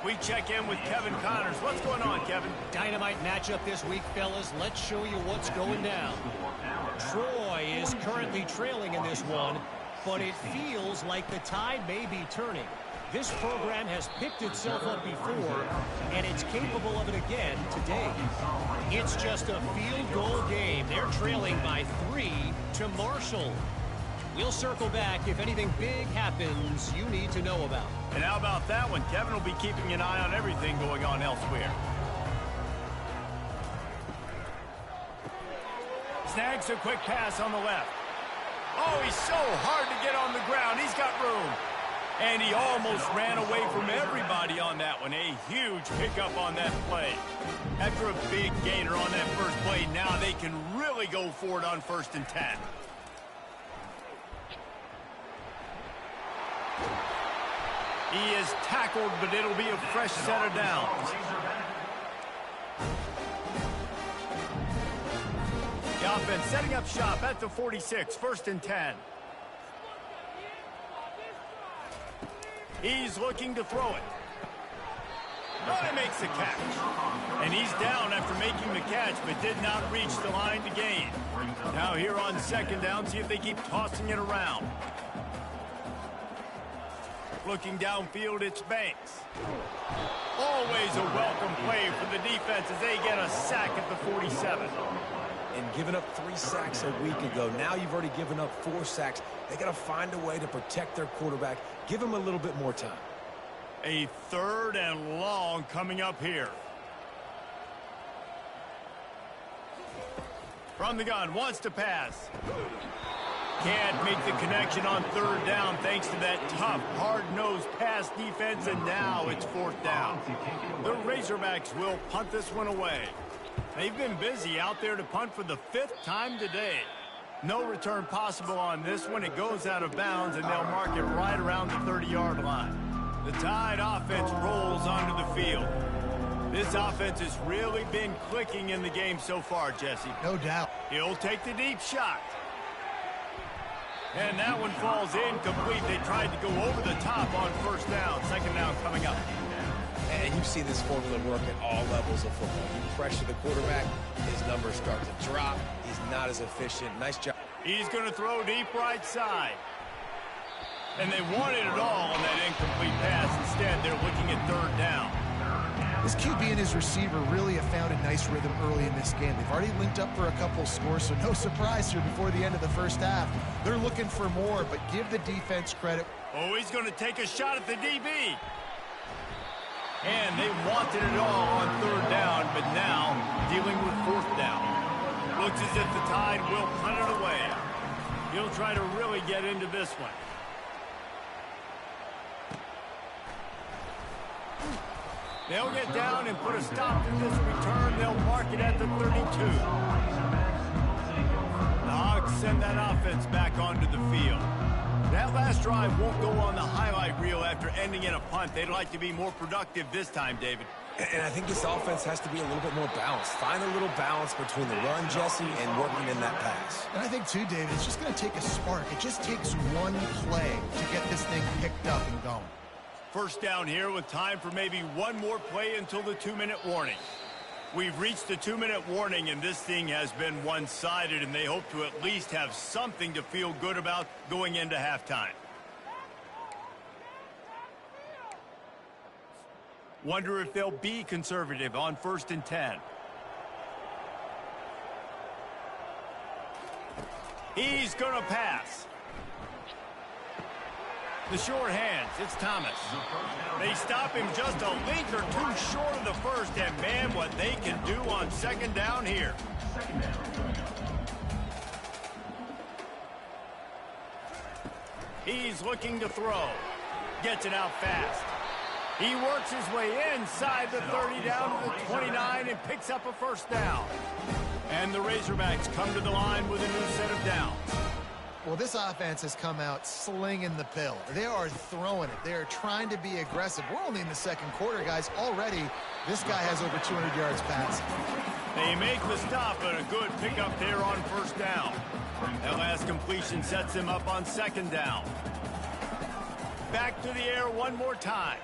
We check in with Kevin Connors. What's going on, Kevin? Dynamite matchup this week, fellas. Let's show you what's going down. Troy is currently trailing in this one, but it feels like the tide may be turning. This program has picked itself up before, and it's capable of it again today. It's just a field goal game. They're trailing by 3 to Marshall. We'll circle back if anything big happens you need to know about. And how about that one? Kevin will be keeping an eye on everything going on elsewhere. Snags a quick pass on the left. Oh, he's so hard to get on the ground. He's got room. And he almost ran away from everybody on that one. A huge pickup on that play. After a big gainer on that first play, now they can really go for it on 1st and 10. He is tackled, but it'll be a fresh set of downs. The offense setting up shop at the 46, 1st and 10. He's looking to throw it. Oh, he makes the catch. And he's down after making the catch, but did not reach the line to gain. Now here on 2nd down, see if they keep tossing it around. Looking downfield, it's Banks. Always a welcome play for the defense as they get a sack at the 47. And giving up 3 sacks a week ago, now you've already given up 4 sacks. They got to find a way to protect their quarterback. Give him a little bit more time. A 3rd and long coming up here. From the gun, wants to pass. Can't make the connection on 3rd down thanks to that tough, hard-nosed pass defense, and now it's 4th down. The Razorbacks will punt this one away. They've been busy out there to punt for the 5th time today. No return possible on this one. It goes out of bounds, and they'll mark it right around the 30-yard line. The Tide offense rolls onto the field. This offense has really been clicking in the game so far, Jesse. No doubt. He'll take the deep shot. And that one falls incomplete. They tried to go over the top on 1st down. 2nd down coming up. And you've seen this formula work at all levels of football. You pressure the quarterback, his numbers start to drop. He's not as efficient. Nice job. He's going to throw deep right side. And they wanted it all on that incomplete pass. Instead, they're looking at 3rd down. This QB and his receiver really have found a nice rhythm early in this game. They've already linked up for a couple of scores, so no surprise here before the end of the 1st half. They're looking for more, but give the defense credit. Oh, he's going to take a shot at the DB. And they wanted it all on 3rd down, but now dealing with 4th down. Looks as if the Tide will punt it away. He'll try to really get into this one. They'll get down and put a stop to this return. They'll mark it at the 32. The Hogs send that offense back onto the field. That last drive won't go on the highlight reel after ending in a punt. They'd like to be more productive this time, David. And I think this offense has to be a little bit more balanced. Find a little balance between the run, Jesse, and working in that pass. And I think, too, David, it's just going to take a spark. It just takes one play to get this thing picked up and going. First down here with time for maybe one more play until the 2-minute warning. We've reached the 2-minute warning, and this thing has been one-sided, and they hope to at least have something to feel good about going into halftime. Wonder if they'll be conservative on 1st and 10. He's going to pass. The short hands, it's Thomas. They stop him just a length or two short of the first, and man, what they can do on 2nd down here. He's looking to throw. Gets it out fast. He works his way inside the 30 down to the 29 and picks up a 1st down. And the Razorbacks come to the line with a new set of downs. Well, this offense has come out slinging the pill. They are throwing it. They are trying to be aggressive. We're only in the 2nd quarter, guys. Already, this guy has over 200 yards passing. They make the stop, but a good pickup there on 1st down. That last completion sets him up on 2nd down. Back to the air one more time.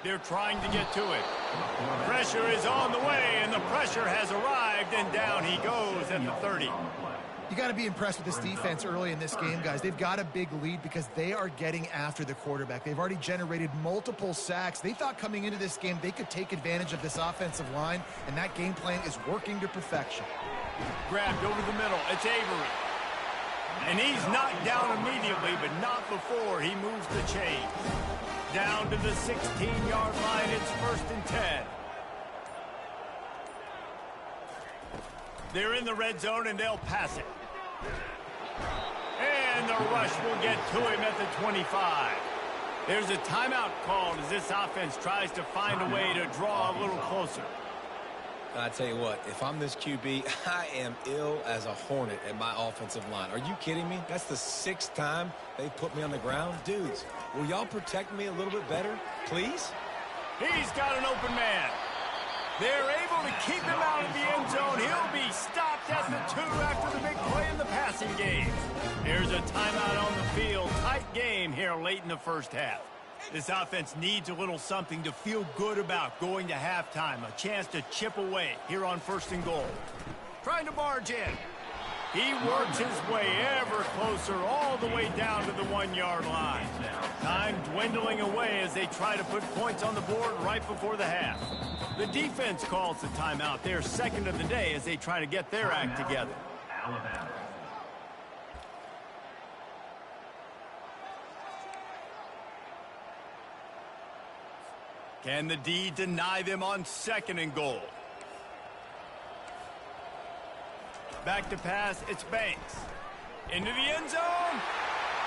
They're trying to get to it. Pressure is on the way, and the pressure has arrived, and down he goes at the 30. You got to be impressed with this defense early in this game, guys. They've got a big lead because they are getting after the quarterback. They've already generated multiple sacks. They thought coming into this game they could take advantage of this offensive line, and that game plan is working to perfection. Grabbed over the middle. It's Avery. And he's knocked down immediately, but not before he moves the chain. Down to the 16-yard line. It's 1st and 10. They're in the red zone, and they'll pass it. And the rush will get to him at the 25. There's a timeout called as this offense tries to find a way to draw a little closer. I tell you what, if I'm this QB, I am ill as a hornet at my offensive line. Are you kidding me? That's the 6th time they put me on the ground. Dudes, will y'all protect me a little bit better, please? He's got an open man. They're able to keep him out of the end zone. He'll be stopped at the 2 after the big play in the passing game. There's a timeout on the field. Tight game here late in the 1st half. This offense needs a little something to feel good about going to halftime. A chance to chip away here on 1st and goal. Trying to barge in. He works his way ever closer all the way down to the 1-yard line. Time dwindling away as they try to put points on the board right before the half. The defense calls the timeout. They're 2nd of the day as they try to get their act together. Can the D deny them on 2nd and goal? Back to pass, it's Banks. Into the end zone,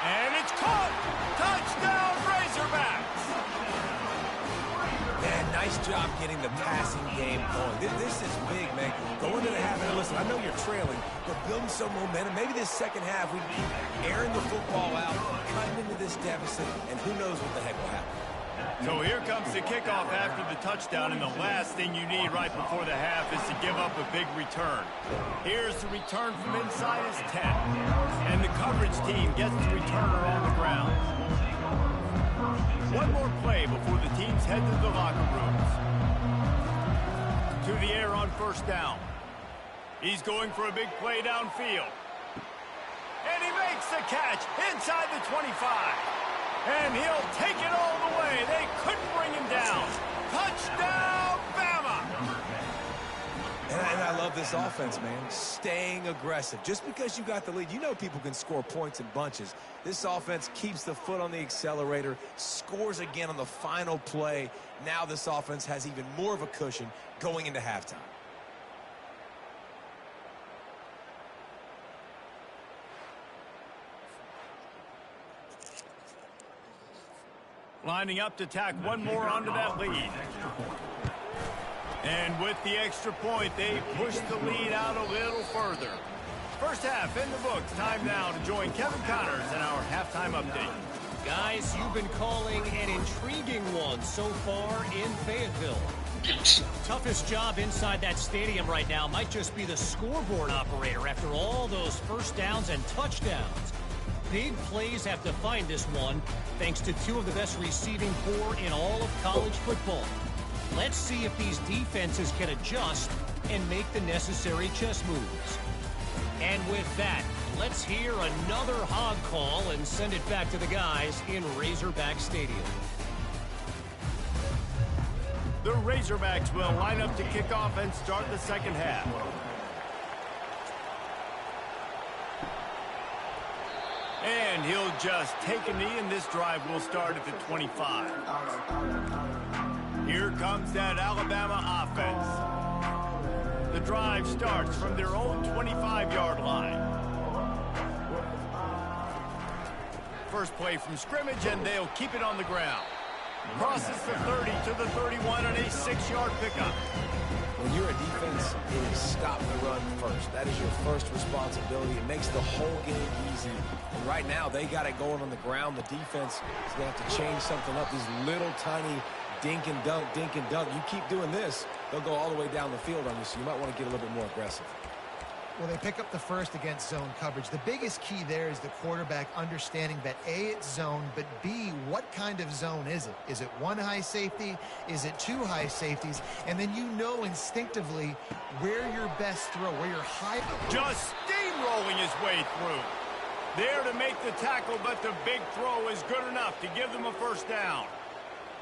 and it's caught! Touchdown, Razorbacks! Man, nice job getting the passing game going. This is big, man. Going to the half, and listen, I know you're trailing, but building some momentum. Maybe this 2nd half, we keep airing the football out, cutting into this deficit, and who knows what the heck will happen. So here comes the kickoff after the touchdown, and the last thing you need right before the half is to give up a big return. Here's the return from inside his 10, and the coverage team gets the returner on the ground. One more play before the teams head to the locker rooms. To the air on 1st down. He's going for a big play downfield. And he makes the catch inside the 25. And he'll take it all the way. They couldn't bring him down. Touchdown, Bama! And I love this offense, man. Staying aggressive. Just because you got the lead, you know people can score points in bunches. This offense keeps the foot on the accelerator, scores again on the final play. Now this offense has even more of a cushion going into halftime. Lining up to tack one more onto that lead. And with the extra point, they push the lead out a little further. First half in the books. Time now to join Kevin Connors in our halftime update. Guys, you've been calling an intriguing one so far in Fayetteville. Toughest job inside that stadium right now might just be the scoreboard operator after all those first downs and touchdowns. Big plays have defined this one thanks to two of the best receiving corps in all of college football. Let's see if these defenses can adjust and make the necessary chess moves. And with that, let's hear another hog call and send it back to the guys in Razorback Stadium. The Razorbacks will line up to kick off and start the second half. And he'll just take a knee, and this drive will start at the 25. Here comes that Alabama offense. The drive starts from their own 25-yard line. First play from scrimmage, and they'll keep it on the ground. Crosses the 30 to the 31 on a 6-yard pickup. When you're a defense, it is stop the run first. That is your first responsibility. It makes the whole game easy. And right now, they got it going on the ground. The defense is going to have to change something up. These little tiny dink and dunk, dink and dunk. You keep doing this, they'll go all the way down the field on you, so you might want to get a little bit more aggressive. Well, they pick up the first against zone coverage. The biggest key there is the quarterback understanding that A, it's zone, but B, what kind of zone is it? Is it one high safety? Is it two high safeties? And then you know instinctively where your best throw, where your high... Just steamrolling his way through. There to make the tackle, but the big throw is good enough to give them a first down.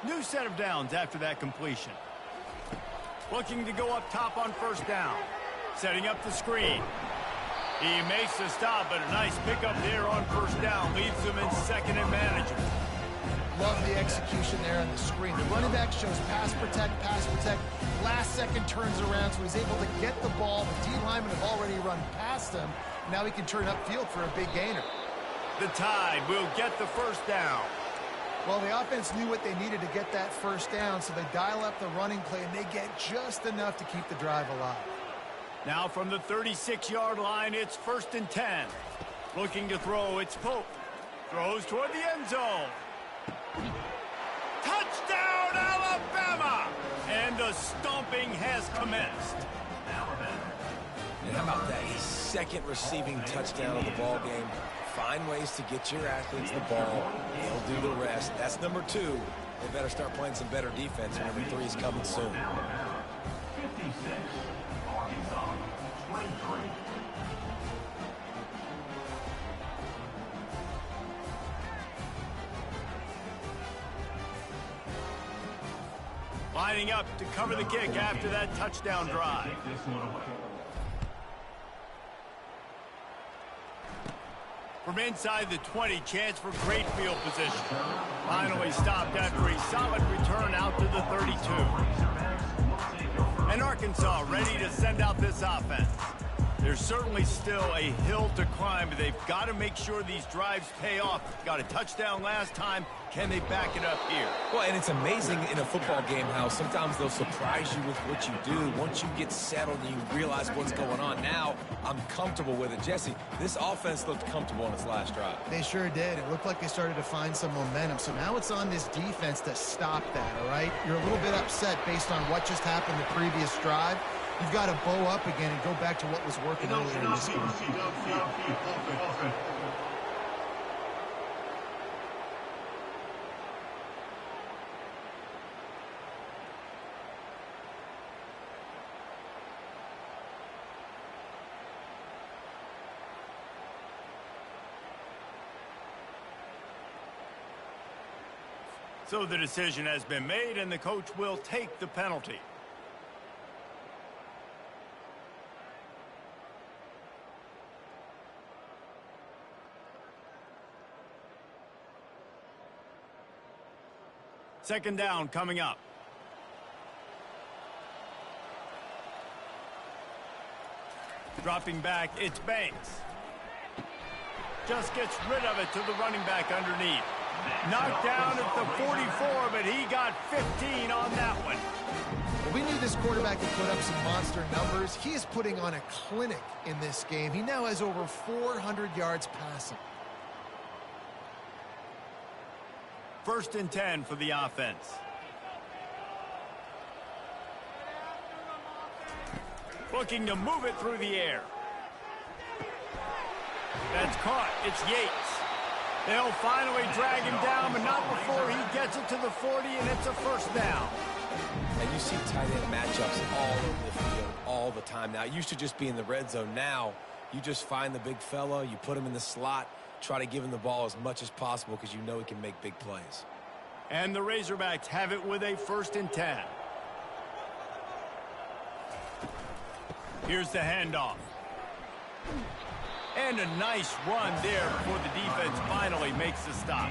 New set of downs after that completion. Looking to go up top on first down. Setting up the screen. He makes the stop, but a nice pickup there on first down. Leaves them in second and manageable. Love the execution there on the screen. The running back shows pass protect, last second turns around, so he's able to get the ball. The D linemen have already run past him. Now he can turn upfield for a big gainer. The Tide will get the first down. Well, the offense knew what they needed to get that first down, so they dial up the running play, and they get just enough to keep the drive alive. Now from the 36-yard line, it's first and 10. Looking to throw, it's Pope. Throws toward the end zone. Touchdown, Alabama! And the stomping has commenced. And how about that? His second receiving touchdown of the ball game. Find ways to get your athletes the ball. They'll do the rest. That's number 2. They better start playing some better defense. Number 3 is coming soon. 56, Arkansas, 23. Lining up to cover the kick after that touchdown drive. From inside the 20, chance for great field position. Finally stopped after a solid return out to the 32. And Arkansas ready to send out this offense. There's certainly still a hill to climb, but they've got to make sure these drives pay off. Got a touchdown last time. Can they back it up here? Well, and it's amazing in a football game how sometimes they'll surprise you with what you do. Once you get settled and you realize what's going on, now I'm comfortable with it. Jesse, this offense looked comfortable on its last drive. They sure did. It looked like they started to find some momentum. So now it's on this defense to stop that, all right? You're a little bit upset based on what just happened the previous drive. You've got to bow up again and go back to what was working earlier in this game. So the decision has been made, and the coach will take the penalty. Second down coming up. Dropping back, it's Banks. Just gets rid of it to the running back underneath. Knocked down at the 44, but he got 15 on that one. Well, we knew this quarterback could put up some monster numbers. He is putting on a clinic in this game. He now has over 400 yards passing. 1st and 10 for the offense. Looking to move it through the air. That's caught. It's Yates. They'll finally drag him down, but not before he gets it to the 40, and it's a 1st down. And you see tight end matchups all over the field all the time. Now, it used to just be in the red zone. Now, you just find the big fella, you put him in the slot, try to give him the ball as much as possible because you know he can make big plays. And the Razorbacks have it with a 1st and 10. Here's the handoff. And a nice run there before the defense finally makes the stop.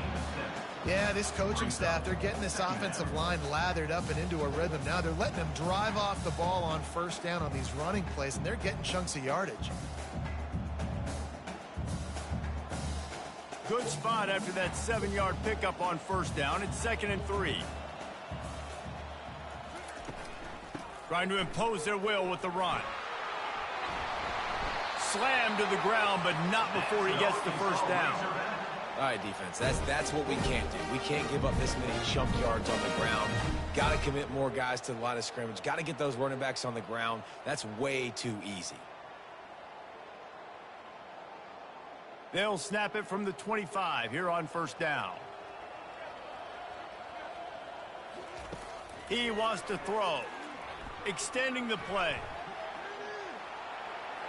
Yeah, this coaching staff, they're getting this offensive line lathered up and into a rhythm. Now they're letting them drive off the ball on 1st down on these running plays, and they're getting chunks of yardage. Good spot after that 7-yard pickup on 1st down. It's 2nd and 3. Trying to impose their will with the run. Slammed to the ground, but not before he gets the 1st down. All right, defense, that's what we can't do. We can't give up this many chunk yards on the ground. Got to commit more guys to the line of scrimmage. Got to get those running backs on the ground. That's way too easy. They'll snap it from the 25 here on 1st down. He wants to throw. Extending the play.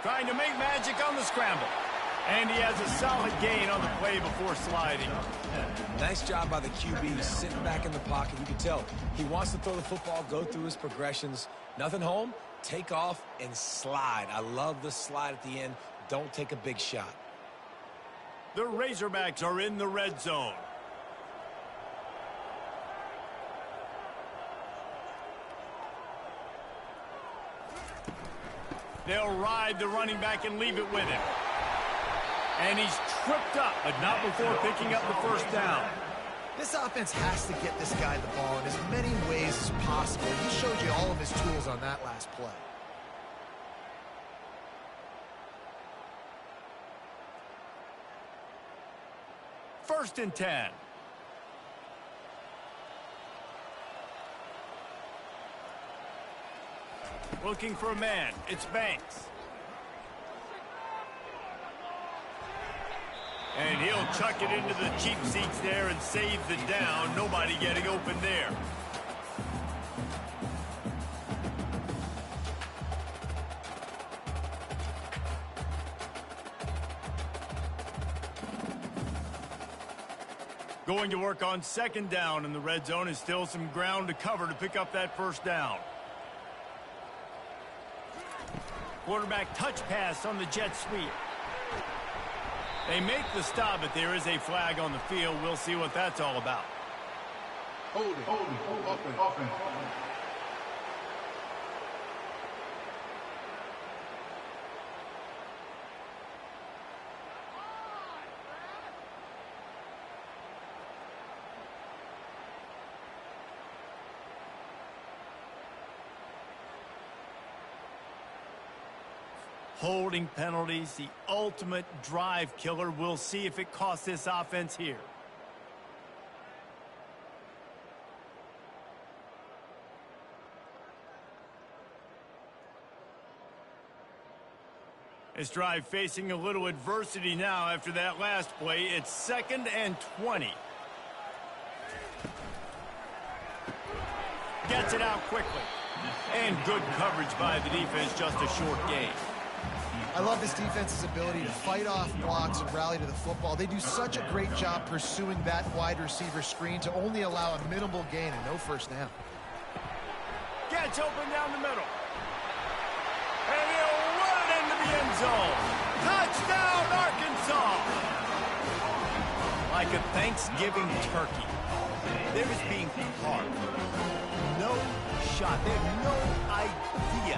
Trying to make magic on the scramble. And he has a solid gain on the play before sliding. Nice job by the QB sitting back in the pocket. You can tell he wants to throw the football, go through his progressions. Nothing home, take off and slide. I love the slide at the end. Don't take a big shot. The Razorbacks are in the red zone. They'll ride the running back and leave it with him. And he's tripped up, but not before picking up the 1st down. This offense has to get this guy the ball in as many ways as possible. He showed you all of his tools on that last play. First and 10. Looking for a man. It's Banks. And he'll chuck it into the cheap seats there and save the down. Nobody getting open there. Going to work on 2nd down in the red zone, is still some ground to cover to pick up that 1st down. Quarterback touch pass on the jet sweep. They make the stop, but there is a flag on the field. We'll see what that's all about. Hold it. Offense. Holding penalties, the ultimate drive killer. We'll see if it costs this offense here. This drive facing a little adversity now after that last play. It's 2nd and 20. Gets it out quickly. And good coverage by the defense, just a short gain. I love this defense's ability to fight off blocks and rally to the football. They do such a great job pursuing that wide receiver screen to only allow a minimal gain and no 1st down. Gets open down the middle. And he'll run it into the end zone. Touchdown, Arkansas! Like a Thanksgiving turkey. They're just being carved. No shot. They have no idea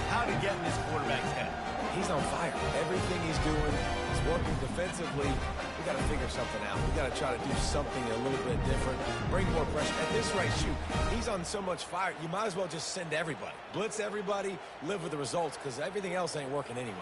how to get in this quarterback's head. he's on fire. Everything he's doing is working defensively. We got to figure something out. We got to try to do something a little bit different, bring more pressure. At this rate, shoot, he's on so much fire, you might as well just send everybody. Blitz everybody, live with the results, because everything else ain't working anyways.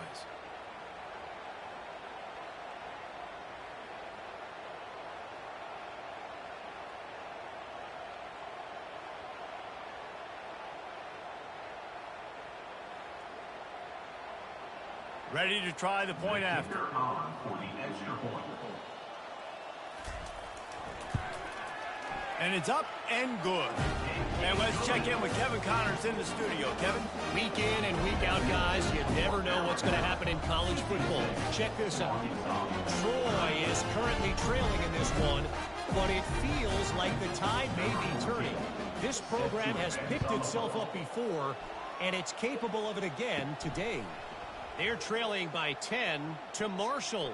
Ready to try the point after. And it's up and good. And let's check in with Kevin Connors in the studio. Kevin? Week in and week out, guys, you never know what's going to happen in college football. Check this out. Troy is currently trailing in this one, but it feels like the tide may be turning. This program has picked itself up before, and it's capable of it again today. They're trailing by 10 to Marshall.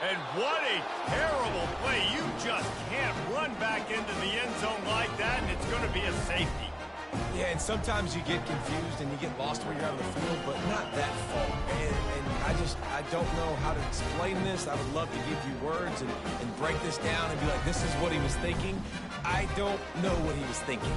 And what a terrible play. You just can't run back into the end zone like that, and it's going to be a safety. Yeah, and sometimes you get confused and you get lost where you're out of the field, but not that far. And I don't know how to explain this. I would love to give you words and break this down and be like, this is what he was thinking. I don't know what he was thinking.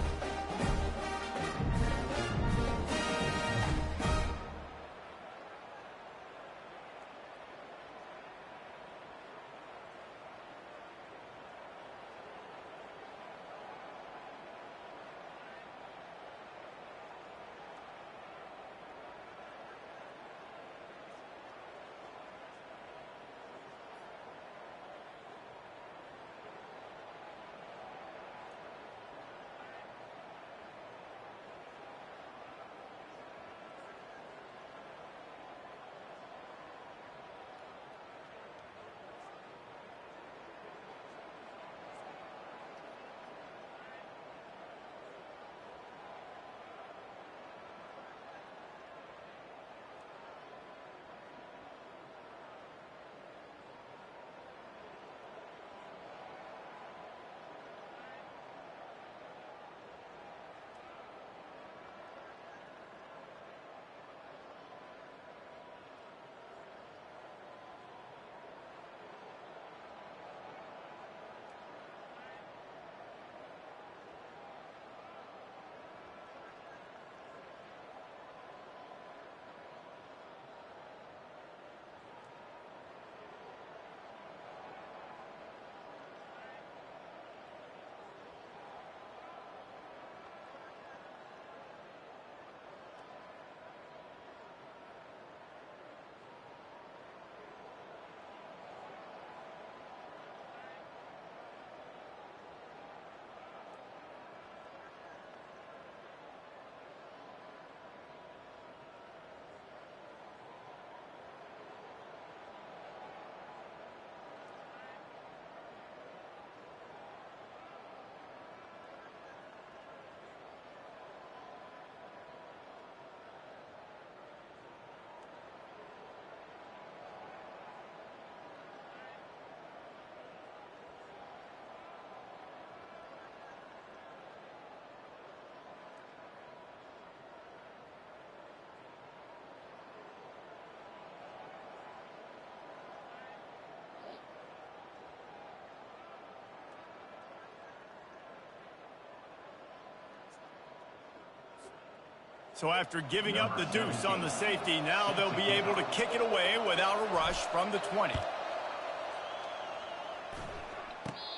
So after giving up the deuce on the safety, now they'll be able to kick it away without a rush from the 20.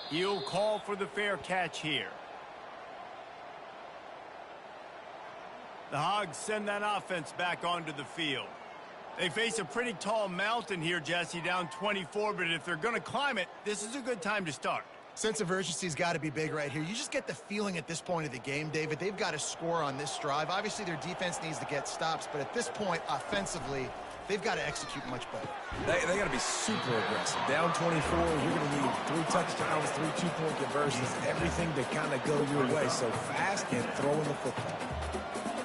He'll call for the fair catch here. The Hogs send that offense back onto the field. They face a pretty tall mountain here, Jesse, down 24, but if they're going to climb it, this is a good time to start. Sense of urgency's got to be big right here. You just get the feeling at this point of the game, David, they've got to score on this drive. Obviously, their defense needs to get stops, but at this point, offensively, they've got to execute much better. They got to be super aggressive. Down 24, you're going to need 3 touchdowns, 3 two-point conversions, everything to kind of go your way. So fast and throwing the football.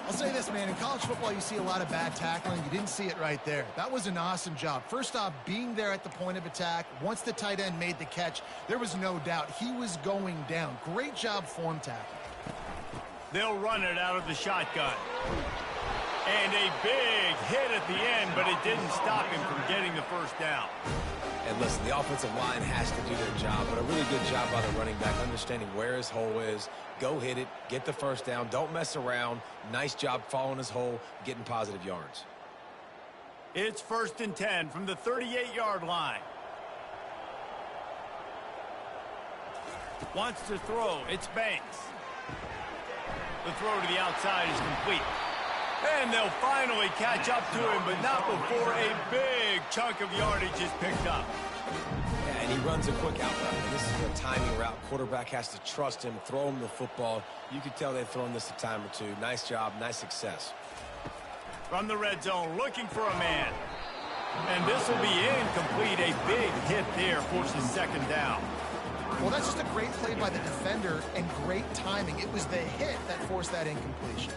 I'll say this, man, in college football, you see a lot of bad tackling. You didn't see it right there. That was an awesome job. First off, being there at the point of attack. Once the tight end made the catch, there was no doubt he was going down. Great job form tackling. They'll run it out of the shotgun. And a big hit at the end, but it didn't stop him from getting the first down. And listen, the offensive line has to do their job, but a really good job by the running back, understanding where his hole is. Go hit it, get the first down, don't mess around. Nice job following his hole, getting positive yards. It's 1st and 10 from the 38-yard line. Wants to throw. It's Banks. The throw to the outside is complete. And they'll finally catch up to him, but not before a big chunk of yardage is picked up. Yeah, and he runs a quick out route. And this is a timing route. Quarterback has to trust him, throw him the football. You could tell they've thrown this a time or two. Nice job, nice success. From the red zone, looking for a man. And this will be incomplete. A big hit there forces 2nd down. Well, that's just a great play by the defender and great timing. It was the hit that forced that incompletion.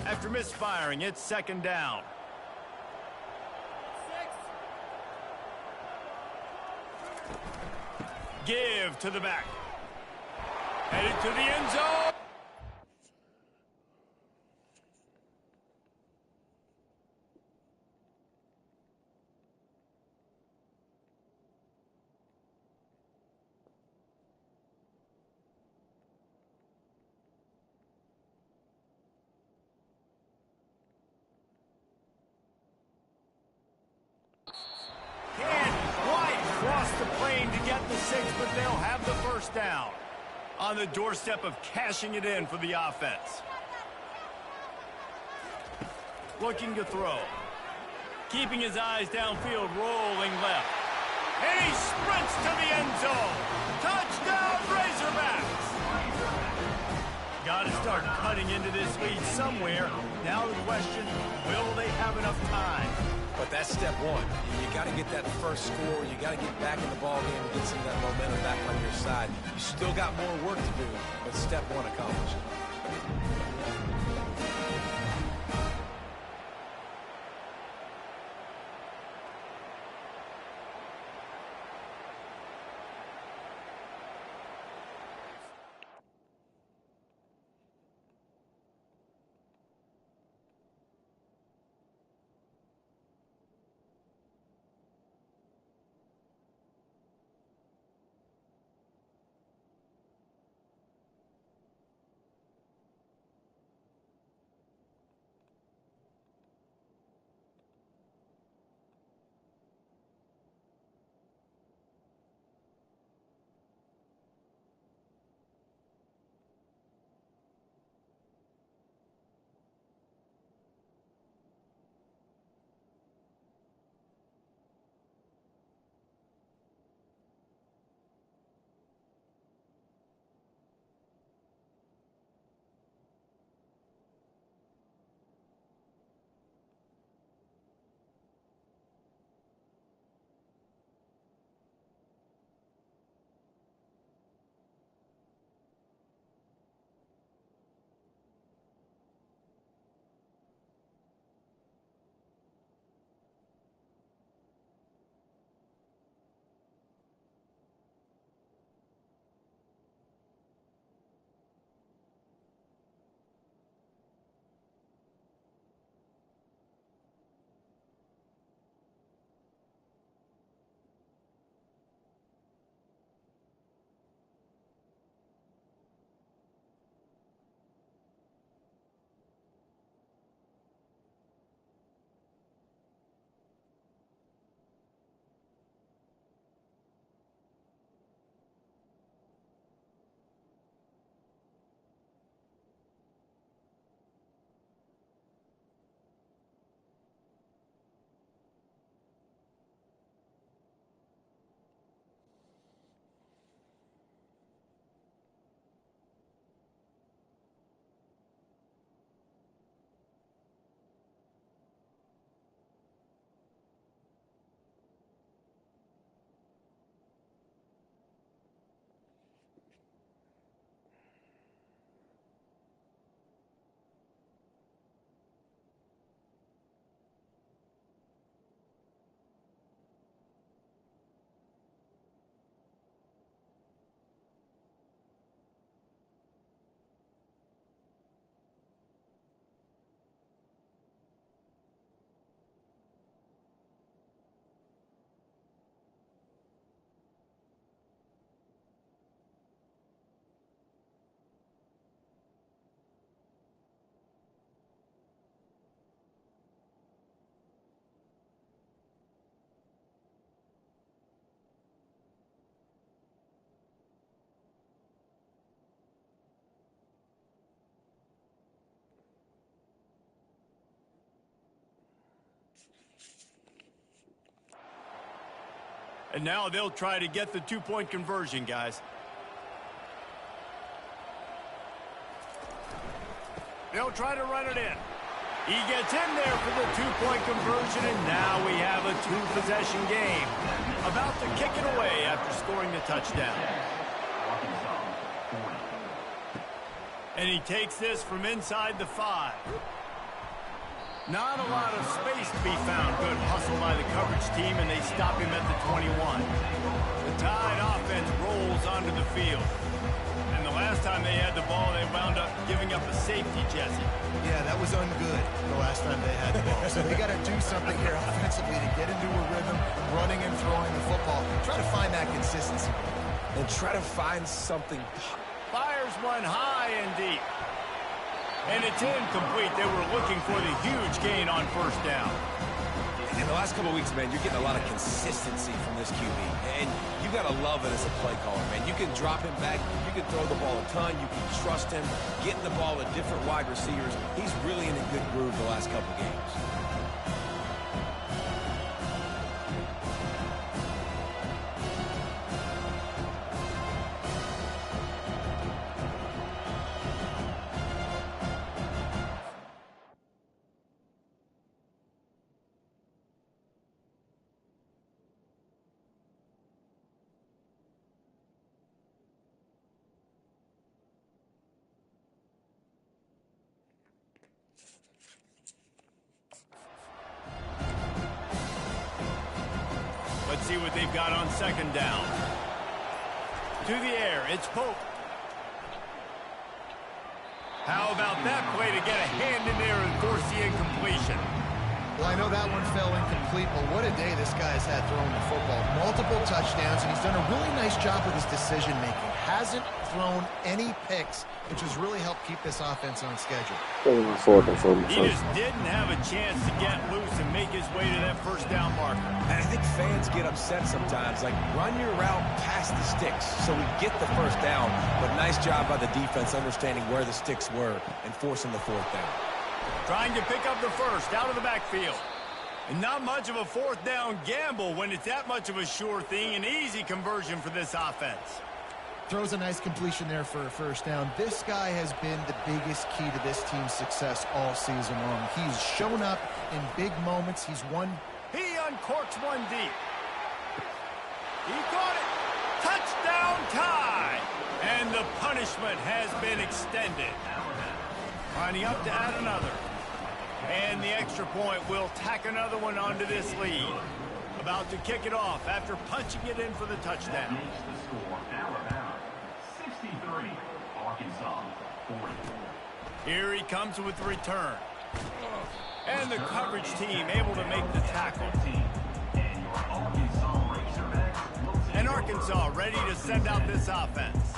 After misfiring, it's 2nd down. Give to the back. Headed to the end zone. The plane to get the 6, but they'll have the first down. On the doorstep of cashing it in for the offense. Looking to throw. Keeping his eyes downfield, rolling left. And he sprints to the end zone. Touchdown, Razorbacks! Got to start cutting into this lead somewhere. Now the question, will they have enough time? But that's step one. You got to get that first score. You got to get back in the ball game and get some of that momentum back on your side. You still got more work to do, but step one accomplished. And now they'll try to get the two-point conversion, guys. They'll try to run it in. He gets in there for the two-point conversion, and now we have a two-possession game. About to kick it away after scoring the touchdown. And he takes this from inside the 5. Not a lot of space to be found. Good hustle by the coverage team, and they stop him at the 21. The Tide offense rolls onto the field. And the last time they had the ball, they wound up giving up a safety, Jesse. Yeah, that was ungood the last time they had the ball. So they got to do something here offensively to get into a rhythm, running and throwing the football. Try to find that consistency. And try to find something. Fires one high and deep. And it's incomplete. They were looking for the huge gain on first down. In the last couple of weeks, man, you're getting a lot of consistency from this QB. And you got to love it as a play caller, man. You can drop him back. You can throw the ball a ton. You can trust him. Getting the ball to different wide receivers. He's really in a good groove the last couple of games. Let's see what they've got on second down. To the air, it's Pope. How about that play to get a hand in there and force the incompletion? Well, I know that one fell incomplete, but what a day this guy has had throwing the football. Multiple touchdowns, and he's done a really nice job with his decision-making. Hasn't thrown any picks, which has really helped keep this offense on schedule. He just didn't have a chance to get loose and make his way to that first down marker. And I think fans get upset sometimes. Like, run your route past the sticks so we get the first down. But nice job by the defense understanding where the sticks were and forcing the fourth down. Trying to pick up the first out of the backfield. And not much of a fourth down gamble when it's that much of a sure thing. An easy conversion for this offense. Throws a nice completion there for a first down. This guy has been the biggest key to this team's success all season long. He's shown up in big moments. He's won. He uncorks one deep. He caught it. Touchdown tie. And the punishment has been extended. Lining up to add another. And the extra point will tack another one onto this lead. About to kick it off after punching it in for the touchdown. Here he comes with the return. And the coverage team able to make the tackle. And Arkansas ready to send out this offense.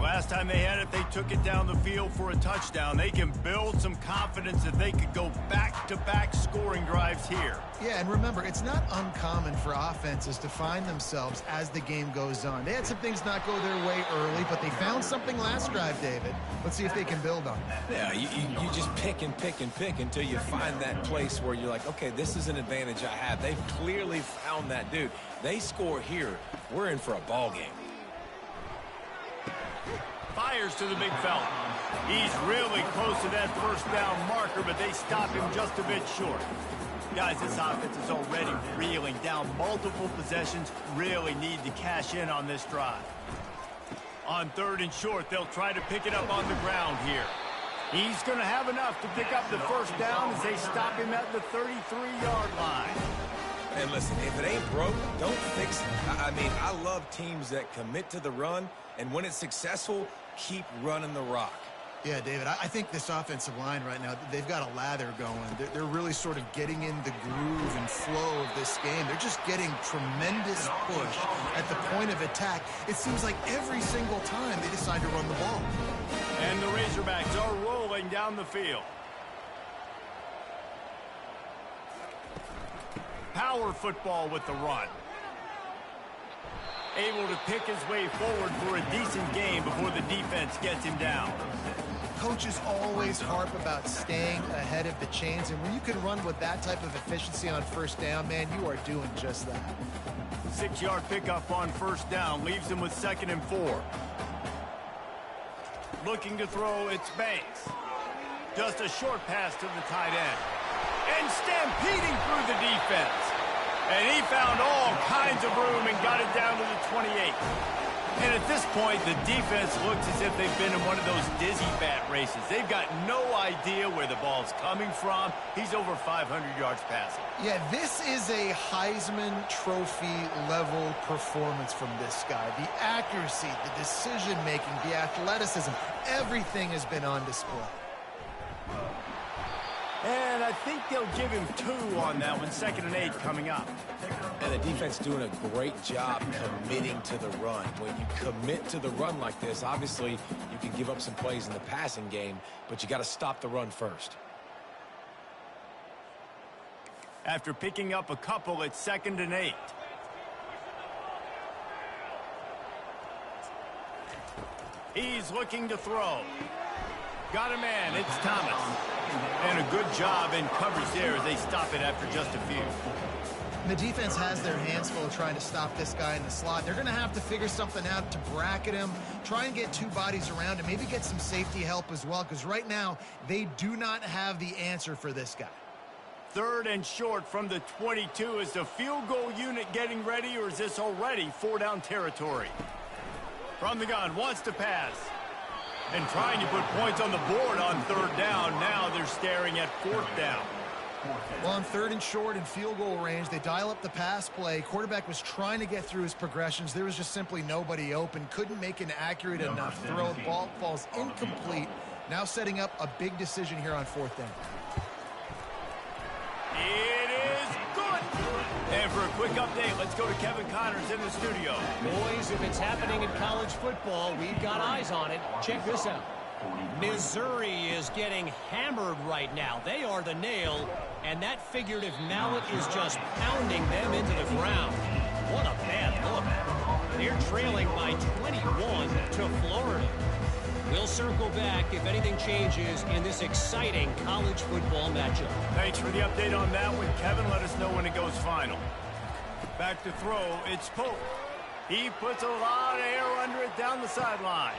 Last time they had it, they took it down the field for a touchdown. They can build some confidence that they could go back-to-back scoring drives here. Yeah, and remember, it's not uncommon for offenses to find themselves as the game goes on. They had some things not go their way early, but they found something last drive, David. Let's see if they can build on it. Yeah, you just pick and pick and pick until you find that place where you're like, okay, this is an advantage I have. They've clearly found that, dude. They score here. We're in for a ball game. Fires to the big fella. He's really close to that first down marker, but they stop him just a bit short. Guys, this offense is already reeling down multiple possessions. Really need to cash in on this drive. On third and short, they'll try to pick it up on the ground here. He's going to have enough to pick up the first down as they stop him at the 33-yard line. And listen, if it ain't broke, don't fix it. I mean, I love teams that commit to the run, and when it's successful, keep running the rock. Yeah, David, I think this offensive line right now, they've got a lather going. They're really sort of getting in the groove and flow of this game. They're just getting tremendous push at the point of attack. It seems like every single time they decide to run the ball. And the Razorbacks are rolling down the field. Power football with the run. Able to pick his way forward for a decent game before the defense gets him down. Coaches always harp about staying ahead of the chains, and when you can run with that type of efficiency on first down, man, you are doing just that. 6-yard pickup on first down leaves them with 2nd and 4. Looking to throw, it's Banks. Just a short pass to the tight end. And stampeding through the defense. And he found all kinds of room and got it down to the 28. And at this point, the defense looks as if they've been in one of those dizzy bat races. They've got no idea where the ball's coming from. He's over 500 yards passing. Yeah, this is a Heisman Trophy level performance from this guy. The accuracy, the decision-making, the athleticism, everything has been on display. And I think they'll give him 2 on that one. 2nd and 8 coming up. And the defense doing a great job committing to the run. When you commit to the run like this, obviously you can give up some plays in the passing game, but you got to stop the run first. After picking up a couple, it's 2nd and 8. He's looking to throw. Got a man. It's Thomas. And a good job in coverage there as they stop it after just a few. The defense has their hands full trying to stop this guy in the slot. They're going to have to figure something out to bracket him, try and get 2 bodies around him, maybe get some safety help as well, because right now they do not have the answer for this guy. 3rd and short from the 22. Is the field goal unit getting ready, or is this already 4-down territory? From the gun, wants to pass. And trying to put points on the board on 3rd down. Now they're staring at 4th down. Well, on 3rd and short and field goal range, they dial up the pass play. Quarterback was trying to get through his progressions. There was just simply nobody open. Couldn't make an accurate enough throw. Ball falls incomplete. Now setting up a big decision here on 4th down. It is good. And for a quick update, let's go to Kevin Connors in the studio. Boys, if it's happening in college football, we've got eyes on it. Check this out. Missouri is getting hammered right now. They are the nail, and that figurative mallet is just pounding them into the ground. What a bad look. They're trailing by 21 to Florida. We'll circle back if anything changes in this exciting college football matchup. Thanks for the update on that one, Kevin. Let us know when it goes final. Back to throw, it's Pope. He puts a lot of air under it down the sideline.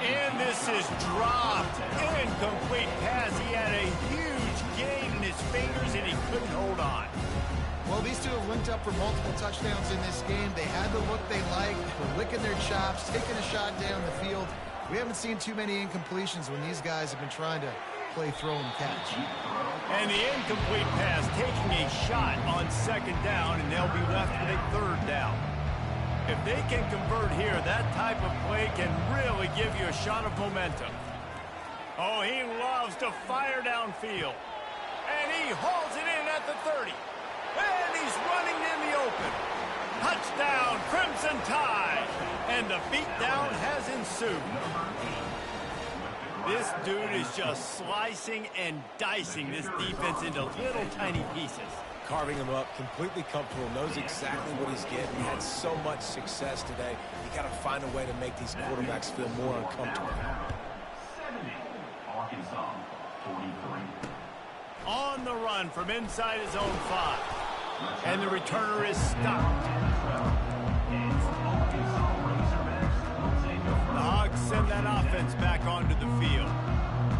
And this is dropped. Incomplete pass. He had a huge gain in his fingers, and he couldn't hold on. Well, these two have linked up for multiple touchdowns in this game. They had the look they liked. They're licking their chops, taking a shot down the field. We haven't seen too many incompletions when these guys have been trying to play throw and catch. And the incomplete pass taking a shot on 2nd down, and they'll be left with a 3rd down. If they can convert here, that type of play can really give you a shot of momentum. Oh, he loves to fire downfield. And he hauls it in at the 30. And he's running in the open. Touchdown, Crimson Tide. And the beatdown has ensued. This dude is just slicing and dicing this defense into little tiny pieces. Carving him up, completely comfortable, knows exactly what he's getting. He had so much success today. You got to find a way to make these quarterbacks feel more uncomfortable. 70, Arkansas, 43. On the run from inside his own 5. And the returner is stopped. The Hogs send that offense back onto the field.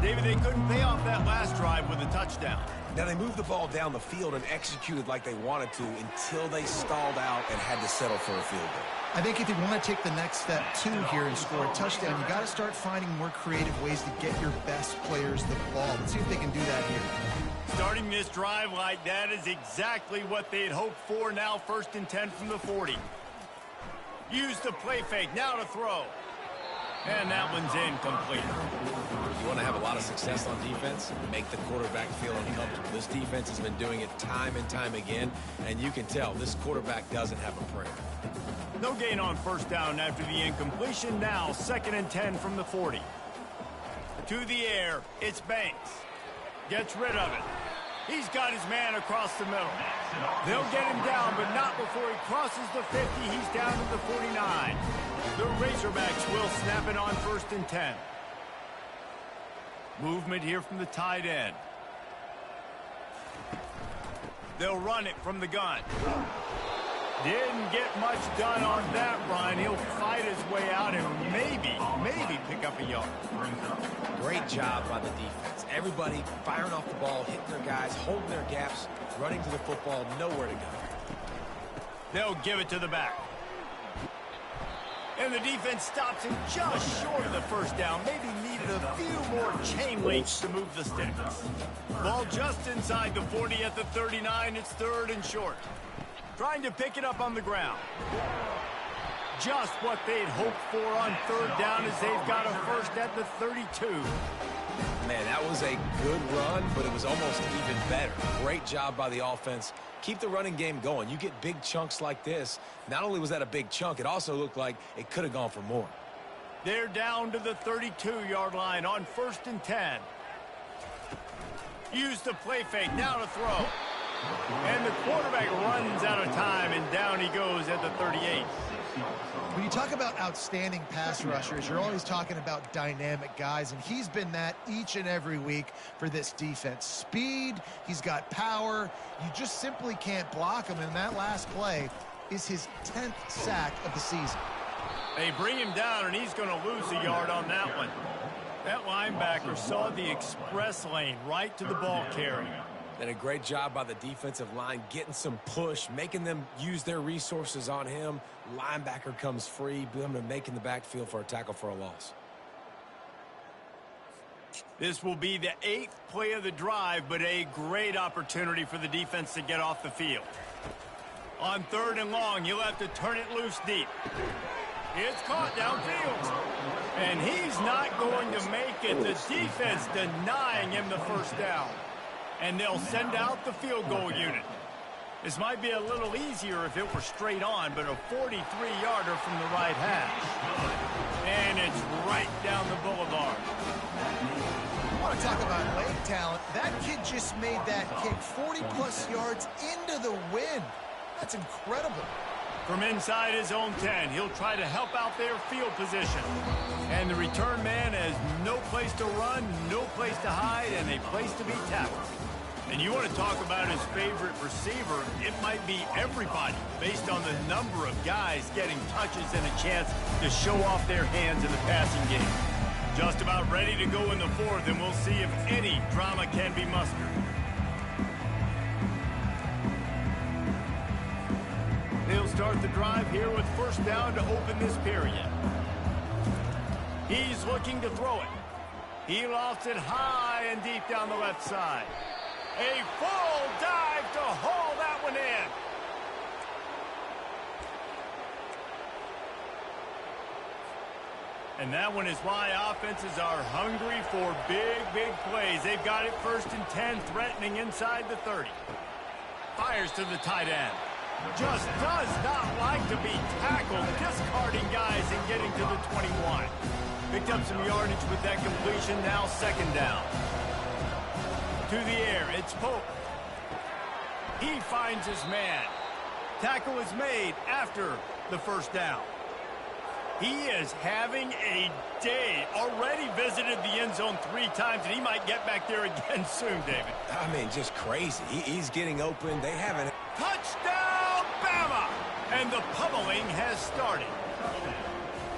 David, they couldn't pay off that last drive with a touchdown. Now, they moved the ball down the field and executed like they wanted to until they stalled out and had to settle for a field goal. I think if you want to take the next step, too, here and score a touchdown, you got to start finding more creative ways to get your best players the ball. Let's see if they can do that here. Starting this drive like that is exactly what they'd hoped for. Now 1st and 10 from the 40. Use the play fake. Now to throw. And that one's incomplete. You want to have a lot of success on defense? Make the quarterback feel uncomfortable. This defense has been doing it time and time again, and you can tell this quarterback doesn't have a prayer. No gain on 1st down after the incompletion. Now 2nd and 10 from the 40. To the air, it's Banks. Gets rid of it. He's got his man across the middle. They'll get him down, but not before he crosses the 50. He's down to the 49. The Razorbacks will snap it on 1st and 10. Movement here from the tight end. They'll run it from the gun. Didn't get much done on that run. He'll fight his way out and maybe pick up a yard. Great job by the defense. Everybody firing off the ball, hitting their guys, holding their gaps, running to the football, nowhere to go. They'll give it to the back. And the defense stops him just short of the first down. Maybe needed a few more chain links to move the sticks. Ball just inside the 40 at the 39. It's 3rd and short. Trying to pick it up on the ground. Just what they'd hoped for on 3rd down as they've got a first at the 32. Man, that was a good run, but it was almost even better. Great job by the offense. Keep the running game going. You get big chunks like this. Not only was that a big chunk, it also looked like it could have gone for more. They're down to the 32-yard line on 1st and 10. Use the play fake. Now to throw. And the quarterback runs out of time, and down he goes at the 38. When you talk about outstanding pass rushers, you're always talking about dynamic guys, and he's been that each and every week for this defense. Speed, he's got power. You just simply can't block him, and that last play is his 10th sack of the season. They bring him down, and he's going to lose a yard on that one. That linebacker saw the express lane right to the ball carrier. And a great job by the defensive line, getting some push, making them use their resources on him. Linebacker comes free, making the backfield for a tackle for a loss. This will be the 8th play of the drive, but a great opportunity for the defense to get off the field. On 3rd and long, he'll have to turn it loose deep. It's caught downfield. And he's not going to make it. The defense denying him the first down. And they'll send out the field goal unit. This might be a little easier if it were straight on, but a 43-yarder from the right hash. And it's right down the boulevard. I want to talk about leg talent. That kid just made that kick 40-plus yards into the wind. That's incredible. From inside his own 10, he'll try to help out their field position. And the return man has no place to run, no place to hide, and a place to be tackled. And you want to talk about his favorite receiver, it might be everybody based on the number of guys getting touches and a chance to show off their hands in the passing game. Just about ready to go in the 4th, and we'll see if any drama can be mustered. They'll start the drive here with 1st down to open this period. He's looking to throw it. He lofts it high and deep down the left side. A full dive to haul that one in. And that one is why offenses are hungry for big plays. They've got it 1st and 10, threatening inside the 30. Fires to the tight end. Just does not like to be tackled, discarding guys and getting to the 21. Picked up some yardage with that completion, now 2nd down. To the air, it's Pope. He finds his man. Tackle is made after the 1st down. He is having a day. Already visited the end zone 3 times, and he might get back there again soon, David. I mean, just crazy. He's getting open. They haven't. Touchdown, Bama! And the pummeling has started.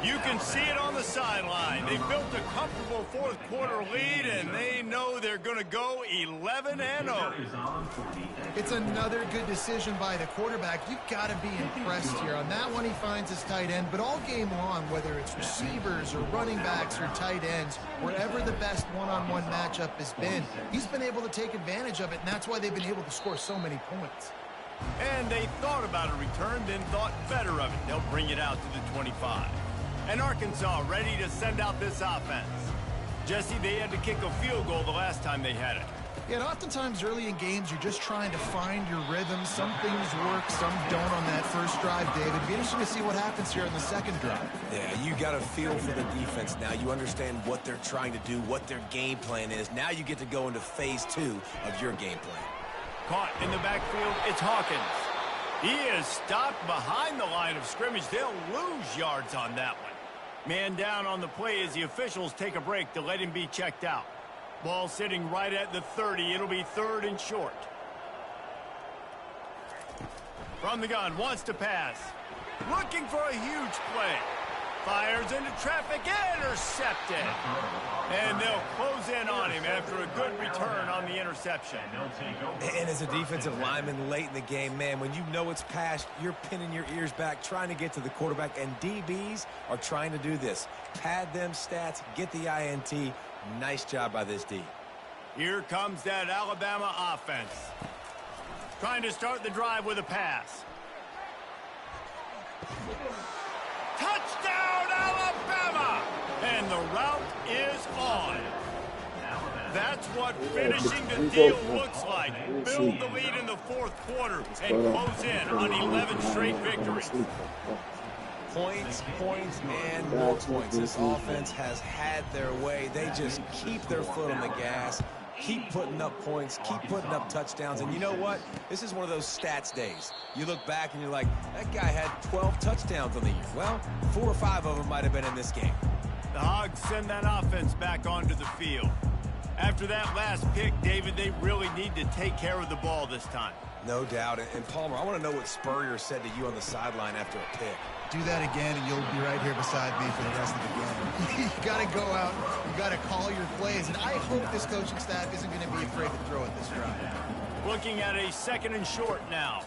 You can see it on the sideline. They built a comfortable 4th quarter lead, and they know they're going to go 11-0. It's another good decision by the quarterback. You've got to be impressed here. On that one, he finds his tight end, but all game long, whether it's receivers or running backs or tight ends, wherever the best one-on-one matchup has been, he's been able to take advantage of it, and that's why they've been able to score so many points. And they thought about a return, then thought better of it. They'll bring it out to the 25. And Arkansas ready to send out this offense. Jesse, they had to kick a field goal the last time they had it. Yeah, and oftentimes early in games, you're just trying to find your rhythm. Some things work, some don't on that first drive, David. It'd be interesting to see what happens here in the 2nd drive. Yeah, you got a feel for the defense now. You understand what they're trying to do, what their game plan is. Now you get to go into phase 2 of your game plan. Caught in the backfield, it's Hawkins. He is stopped behind the line of scrimmage. They'll lose yards on that one. Man down on the play as the officials take a break to let him be checked out. Ball sitting right at the 30. It'll be 3rd and short. From the gun, wants to pass. Looking for a huge play. Fires into traffic, intercepted. And they'll close in on him after a good return on the interception. And as a defensive lineman late in the game, man, when you know it's passed, you're pinning your ears back, trying to get to the quarterback, and DBs are trying to do this. Pad them stats, get the INT. Nice job by this D. Here comes that Alabama offense. Trying to start the drive with a pass. Touchdown, Alabama! And the route is on. That's what finishing the deal looks like. Build the lead in the fourth quarter and close in on 11 straight victories. Points, points, and more points. This offense has had their way. They just keep their foot on the gas, keep putting up points, keep putting up touchdowns. And you know what? This is one of those stats days. You look back and you're like, that guy had 12 touchdowns on the year. Well, 4 or 5 of them might have been in this game. The Hogs send that offense back onto the field. After that last pick, David, they really need to take care of the ball this time. No doubt. And Palmer, I want to know what Spurrier said to you on the sideline after a pick. Do that again, and you'll be right here beside me for the rest of the game. You got to go out. You got to call your plays. And I hope this coaching staff isn't going to be afraid to throw it this drive. Looking at a 2nd and short now.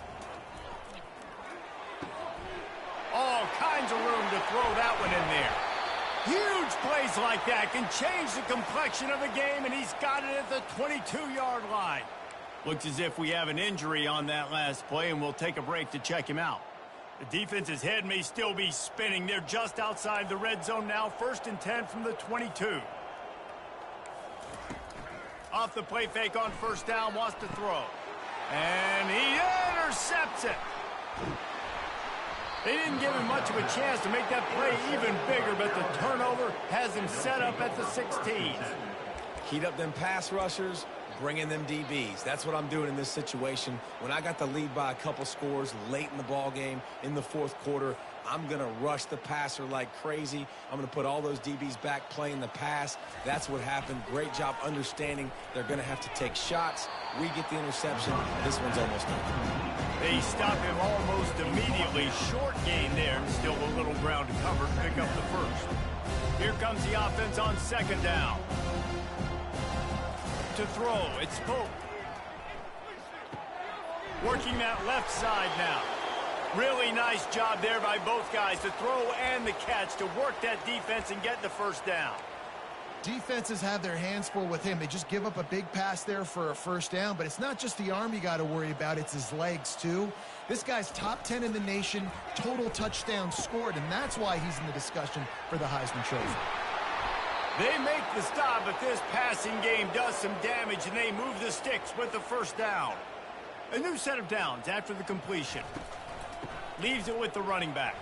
All kinds of room to throw that one in there. Huge plays like that can change the complexion of the game, and he's got it at the 22-yard line. Looks as if we have an injury on that last play, and we'll take a break to check him out. The defense's head may still be spinning. They're just outside the red zone now. 1st and 10 from the 22. Off the play fake on 1st down, wants to throw. And he intercepts it. They didn't give him much of a chance to make that play even bigger, but the turnover has him set up at the 16. Heat up them pass rushers, bring in them DBs. That's what I'm doing in this situation. When I got the lead by a couple scores late in the ball game, in the 4th quarter, I'm going to rush the passer like crazy. I'm going to put all those DBs back playing the pass. That's what happened. Great job understanding they're going to have to take shots. We get the interception. This one's almost done. They stop him almost immediately. Short gain there. Still a little ground to cover to pick up the first. Here comes the offense on 2nd down. To throw, it's Pope. Working that left side now. Really nice job there by both guys to throw and the catch to work that defense and get the 1st down. Defenses have their hands full with him. They just give up a big pass there for a 1st down, but it's not just the arm you got to worry about, it's his legs too. This guy's top 10 in the nation, total touchdowns scored, and that's why he's in the discussion for the Heisman Trophy. They make the stop, but this passing game does some damage, and they move the sticks with the 1st down. A new set of downs after the completion. Leaves it with the running back.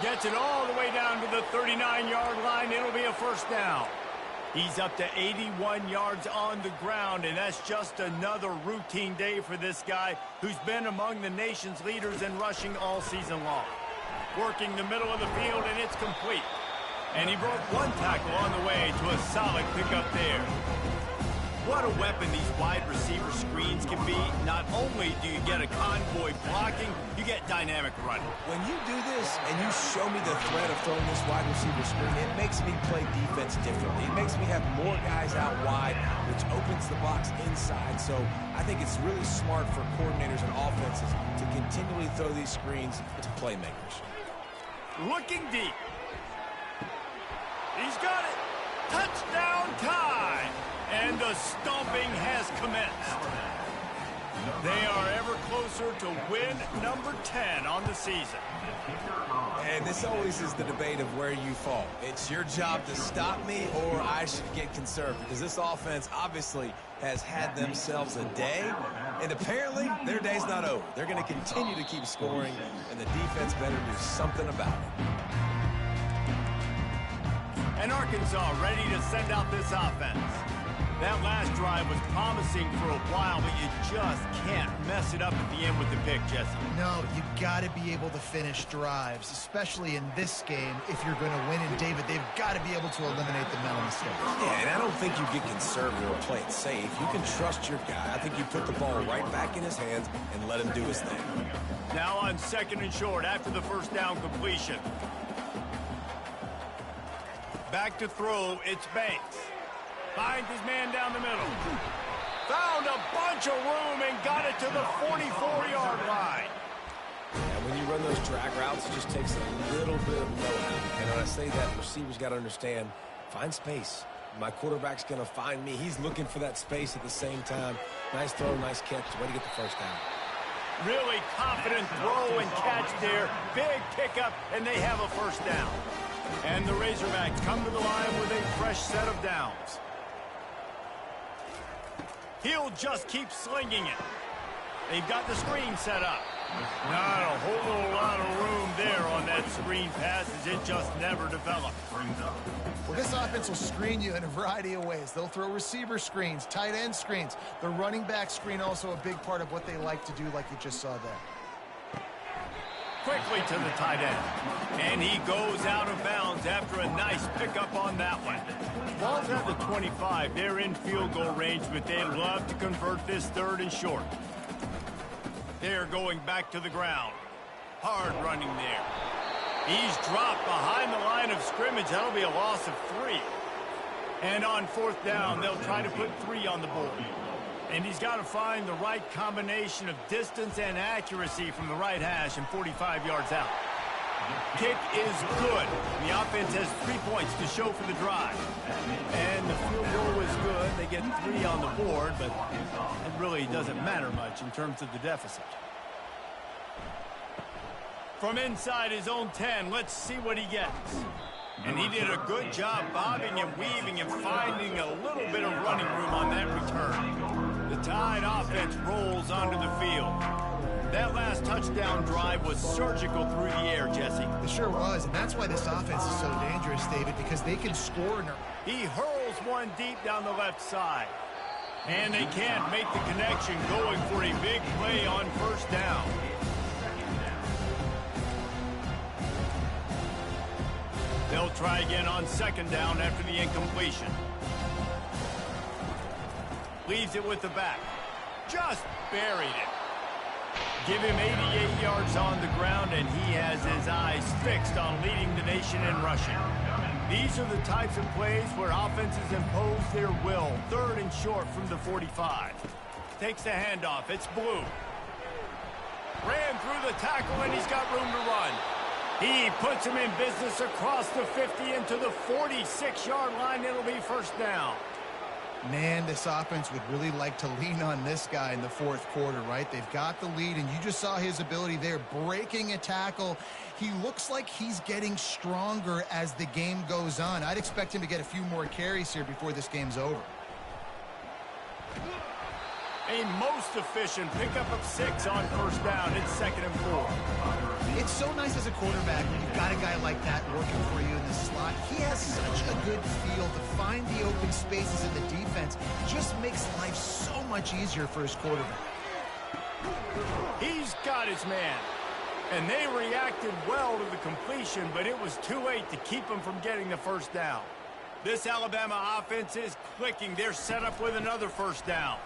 Gets it all the way down to the 39-yard line. It'll be a 1st down. He's up to 81 yards on the ground, and that's just another routine day for this guy who's been among the nation's leaders in rushing all season long. Working the middle of the field, and it's complete. And he broke one tackle on the way to a solid pickup there. What a weapon these wide receiver screens can be. Not only do you get a convoy blocking, you get dynamic running. When you do this and you show me the threat of throwing this wide receiver screen, it makes me play defense differently. It makes me have more guys out wide, which opens the box inside. So I think it's really smart for coordinators and offenses to continually throw these screens to playmakers. Looking deep. He's got it. Touchdown time. And the stomping has commenced. They are ever closer to win number 10 on the season. And this always is the debate of where you fall. It's your job to stop me, or I should get conserved, because this offense obviously has had themselves a day, and apparently their day's not over. They're going to continue to keep scoring, and the defense better do something about it. And Arkansas ready to send out this offense. That last drive was promising for a while, but you just can't mess it up at the end with the pick, Jesse. No, you got to be able to finish drives, especially in this game. If you're going to win, and David, they've got to be able to eliminate the mental mistakes. Yeah, and I don't think you get conservative or play it safe. You can trust your guy. I think you put the ball right back in his hands and let him do his thing. Now on 2nd and short after the first down completion. Back to throw, it's Banks. Finds his man down the middle. Found a bunch of room and got it to the 44-yard line. And when you run those drag routes, it just takes a little bit of know-how. And when I say that, receivers got to understand, find space. My quarterback's going to find me. He's looking for that space at the same time. Nice throw, nice catch. Way to get the first down. Really confident throw and catch there. Big pickup, and they have a first down. And the Razorbacks come to the line with a fresh set of downs. He'll just keep slinging it. They've got the screen set up. Not a whole lot of room there on that screen pass as it just never developed. Well, this offense will screen you in a variety of ways. They'll throw receiver screens, tight end screens. The running back screen also a big part of what they like to do, like you just saw there. Quickly to the tight end. And he goes out of bounds after a nice pickup on that one. Ball's at the 25. They're in field goal range, but they'd love to convert this 3rd and short. They're going back to the ground. Hard running there. He's dropped behind the line of scrimmage. That'll be a loss of 3. And on 4th down, they'll try to put 3 on the board. And he's got to find the right combination of distance and accuracy from the right hash and 45 yards out. Kick is good. The offense has 3 points to show for the drive. And the field goal is good. They get 3 on the board, but it really doesn't matter much in terms of the deficit. From inside his own 10, let's see what he gets. And he did a good job bobbing and weaving and finding a little bit of running room on that return. The Tide offense rolls onto the field. That last touchdown drive was surgical through the air, Jesse. It sure was, and that's why this offense is so dangerous, David, because they can score. He hurls one deep down the left side. And they can't make the connection, going for a big play on 1st down. They'll try again on 2nd down after the incompletion. Leaves it with the back. Just buried it. Give him 88 yards on the ground, and he has his eyes fixed on leading the nation in rushing. These are the types of plays where offenses impose their will. 3rd and short from the 45. Takes the handoff. It's Blue. Ran through the tackle, and he's got room to run. He puts him in business across the 50 into the 46-yard line. It'll be 1st down. Man, this offense would really like to lean on this guy in the 4th quarter, right? They've got the lead, and you just saw his ability there, breaking a tackle. He looks like he's getting stronger as the game goes on. I'd expect him to get a few more carries here before this game's over. A most efficient pickup of 6 on 1st down. It's 2nd and 4. It's so nice as a quarterback when you've got a guy like that working for you in the slot. He has such a good feel to find the open spaces in the defense. Just makes life so much easier for his quarterback. He's got his man. And they reacted well to the completion, but it was too late to keep him from getting the 1st down. This Alabama offense is clicking. They're set up with another 1st down.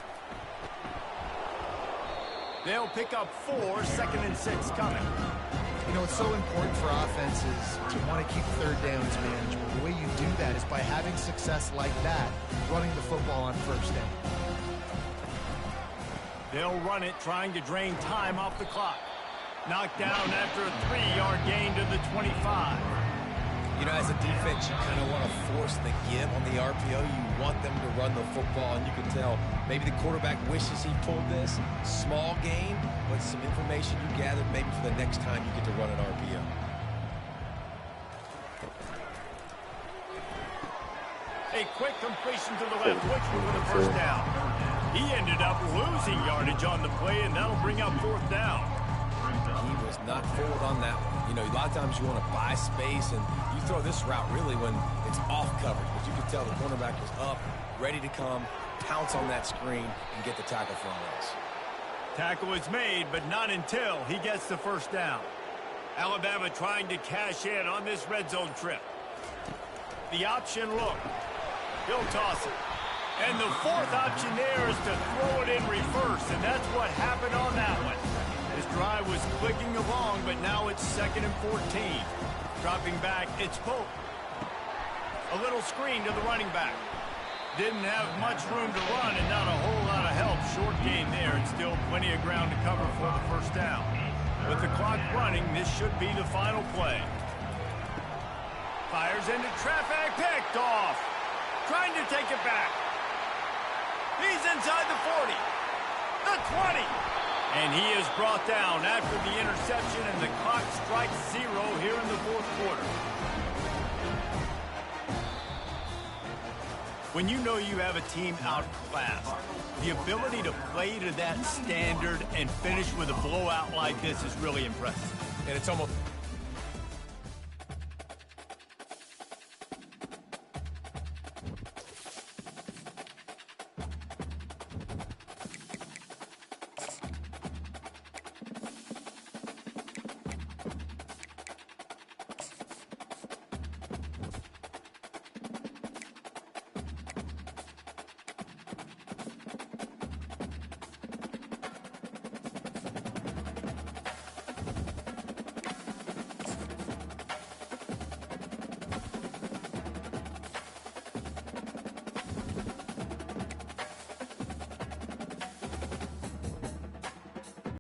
They'll pick up 4, 2nd and 6 coming. You know, it's so important for offenses to want to keep 3rd downs manageable. The way you do that is by having success like that, running the football on 1st down. They'll run it, trying to drain time off the clock. Knocked down after a 3-yard gain to the 25. You know, as a defense, you kind of want to force the give on the RPO. You want them to run the football, and you can tell maybe the quarterback wishes he pulled this. Small gain, but some information you gathered maybe for the next time you get to run an RPO. A quick completion to the left, Wichmann with a 1st down. He ended up losing yardage on the play, and that'll bring up 4th down. He was not fooled on that one. You know, a lot of times you want to buy space, and you throw this route really when it's off coverage. But you can tell the cornerback is up, ready to come, pounce on that screen, and get the tackle for a loss. Tackle is made, but not until he gets the first down. Alabama trying to cash in on this red zone trip. The option look. He'll toss it. And the fourth option there is to throw it in reverse, and that's what happened on that one. His drive was clicking along, but now it's 2nd and 14. Dropping back, it's Pope. A little screen to the running back. Didn't have much room to run and not a whole lot of help. Short gain there, and still plenty of ground to cover for the first down. With the clock running, this should be the final play. Fires into traffic, picked off. Trying to take it back. He's inside the 40, the 20. And he is brought down after the interception, and the clock strikes 0 here in the fourth quarter. When you know you have a team outclassed, the ability to play to that standard and finish with a blowout like this is really impressive. And it's almost